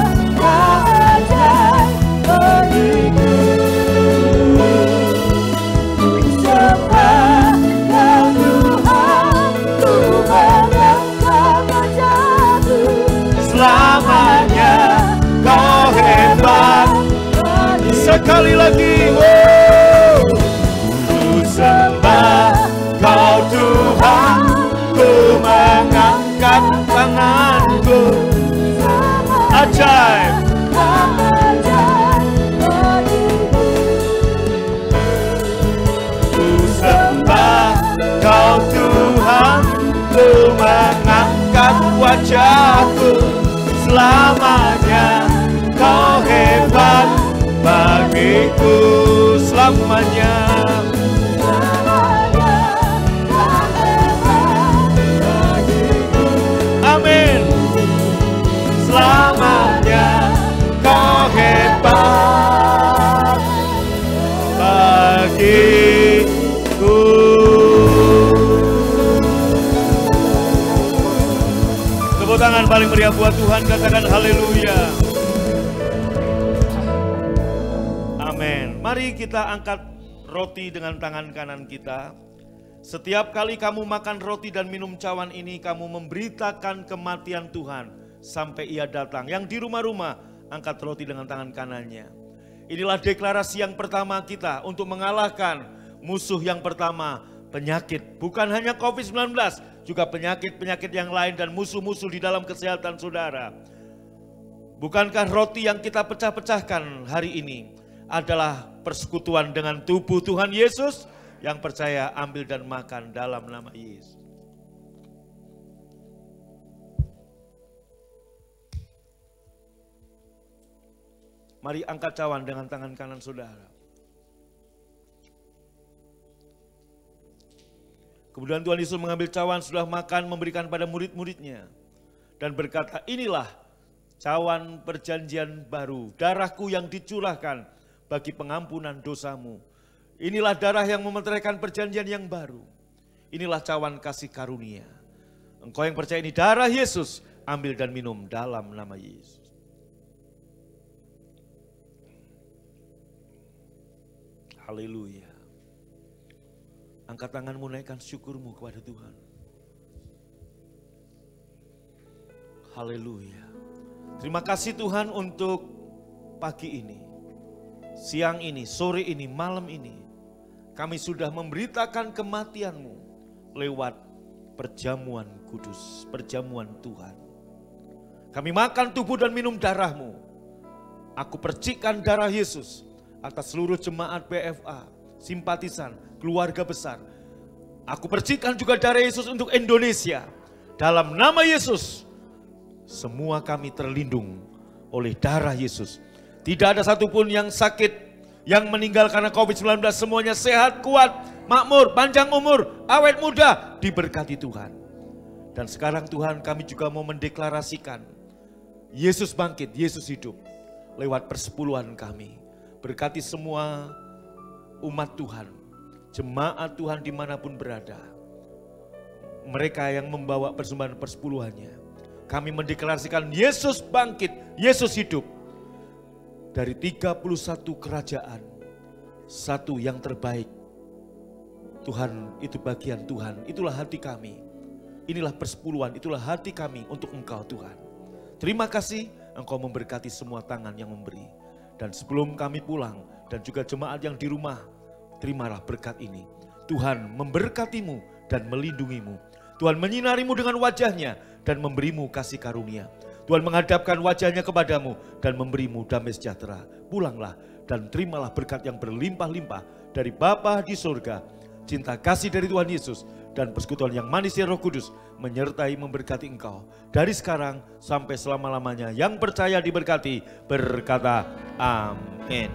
sekali lagi, ku sembah Kau Tuhan, ku bagiku selamanya. Amin. Selamanya kau hebat bagiku. Tepuk tangan paling meriah buat Tuhan, katakan haleluya. Amin. Mari kita angkat roti dengan tangan kanan kita. Setiap kali kamu makan roti dan minum cawan ini, kamu memberitakan kematian Tuhan sampai Ia datang. Yang di rumah-rumah, angkat roti dengan tangan kanannya. Inilah deklarasi yang pertama kita untuk mengalahkan musuh yang pertama, penyakit. Bukan hanya COVID-19, juga penyakit-penyakit yang lain dan musuh-musuh di dalam kesehatan saudara. Bukankah roti yang kita pecah-pecahkan hari ini adalah persekutuan dengan tubuh Tuhan Yesus? Yang percaya ambil dan makan dalam nama Yesus. Mari angkat cawan dengan tangan kanan saudara. Kemudian Tuhan Yesus mengambil cawan, sudah makan, memberikan pada murid-muridnya. Dan berkata, inilah cawan perjanjian baru, darahku yang dicurahkan bagi pengampunan dosamu. Inilah darah yang memeteraikan perjanjian yang baru. Inilah cawan kasih karunia. Engkau yang percaya ini darah Yesus, ambil dan minum dalam nama Yesus. Haleluya. Angkat tanganmu, naikkan syukurmu kepada Tuhan. Haleluya. Terima kasih Tuhan untuk pagi ini, siang ini, sore ini, malam ini. Kami sudah memberitakan kematian-Mu lewat perjamuan kudus, perjamuan Tuhan. Kami makan tubuh dan minum darah-Mu. Aku percikan darah Yesus atas seluruh jemaat BFA, simpatisan, keluarga besar. Aku percikan juga darah Yesus untuk Indonesia. Dalam nama Yesus, semua kami terlindung oleh darah Yesus. Tidak ada satupun yang sakit, yang meninggal karena COVID-19, semuanya sehat, kuat, makmur, panjang umur, awet muda, diberkati Tuhan. Dan sekarang Tuhan, kami juga mau mendeklarasikan Yesus bangkit, Yesus hidup lewat persepuluhan kami. Berkati semua umat Tuhan, jemaat Tuhan dimanapun berada. Mereka yang membawa persembahan persepuluhannya. Kami mendeklarasikan Yesus bangkit, Yesus hidup. Dari 31 kerajaan, satu yang terbaik. Tuhan, itu bagian Tuhan, itulah hati kami. Inilah persepuluhan, itulah hati kami untuk Engkau Tuhan. Terima kasih Engkau memberkati semua tangan yang memberi. Dan sebelum kami pulang dan juga jemaat yang di rumah, terimalah berkat ini. Tuhan memberkatimu dan melindungimu. Tuhan menyinarimu dengan wajahnya dan memberimu kasih karunia. Tuhan menghadapkan wajahnya kepadamu dan memberimu damai sejahtera. Pulanglah dan terimalah berkat yang berlimpah-limpah dari Bapa di surga. Cinta kasih dari Tuhan Yesus dan persekutuan yang manisnya Roh Kudus menyertai memberkati engkau. Dari sekarang sampai selama-lamanya. Yang percaya diberkati berkata amin.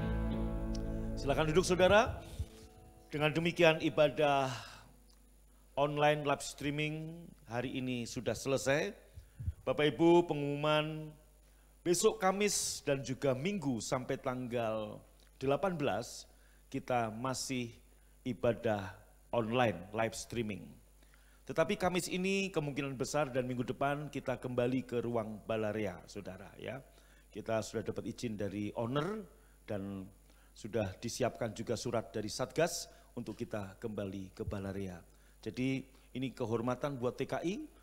Silakan duduk saudara. Dengan demikian ibadah online live streaming hari ini sudah selesai. Bapak Ibu, pengumuman besok Kamis dan juga Minggu sampai tanggal 18 kita masih ibadah online live streaming. Tetapi Kamis ini kemungkinan besar dan minggu depan kita kembali ke ruang Balarea, saudara ya. Kita sudah dapat izin dari owner dan sudah disiapkan juga surat dari Satgas untuk kita kembali ke Balarea. Jadi ini kehormatan buat TKI.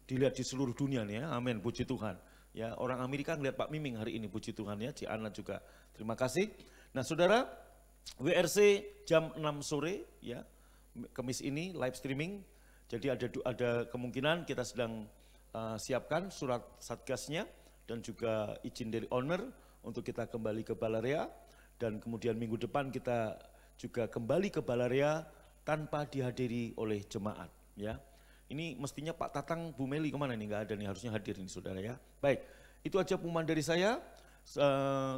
Dilihat di seluruh dunia nih ya, amin, puji Tuhan. Ya, orang Amerika ngelihat Pak Miming hari ini, puji Tuhan ya, Ciana juga. Terima kasih. Nah saudara, WRC jam 6 sore ya, Kamis ini live streaming. Jadi ada kemungkinan kita sedang siapkan surat satgasnya dan juga izin dari owner untuk kita kembali ke Balarea. Dan kemudian minggu depan kita juga kembali ke Balarea tanpa dihadiri oleh jemaat ya. Ini mestinya Pak Tatang, Bu Meli kemana nih? Nggak ada nih, harusnya hadir nih saudara ya. Baik, itu aja pengumuman dari saya.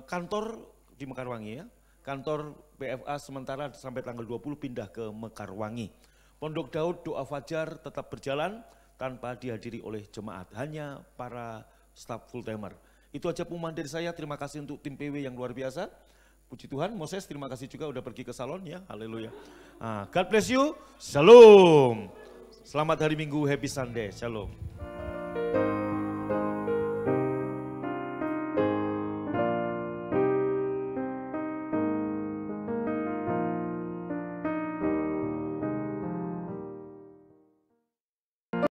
Kantor di Mekarwangi ya. Kantor PFA sementara sampai tanggal 20 pindah ke Mekarwangi. Pondok Daud doa fajar tetap berjalan tanpa dihadiri oleh jemaat, hanya para staf full timer. Itu aja pengumuman dari saya, terima kasih untuk tim PW yang luar biasa. Puji Tuhan, Moses terima kasih juga udah pergi ke salon ya, haleluya. God bless you, shalom. Selamat hari Minggu, happy Sunday, shalom.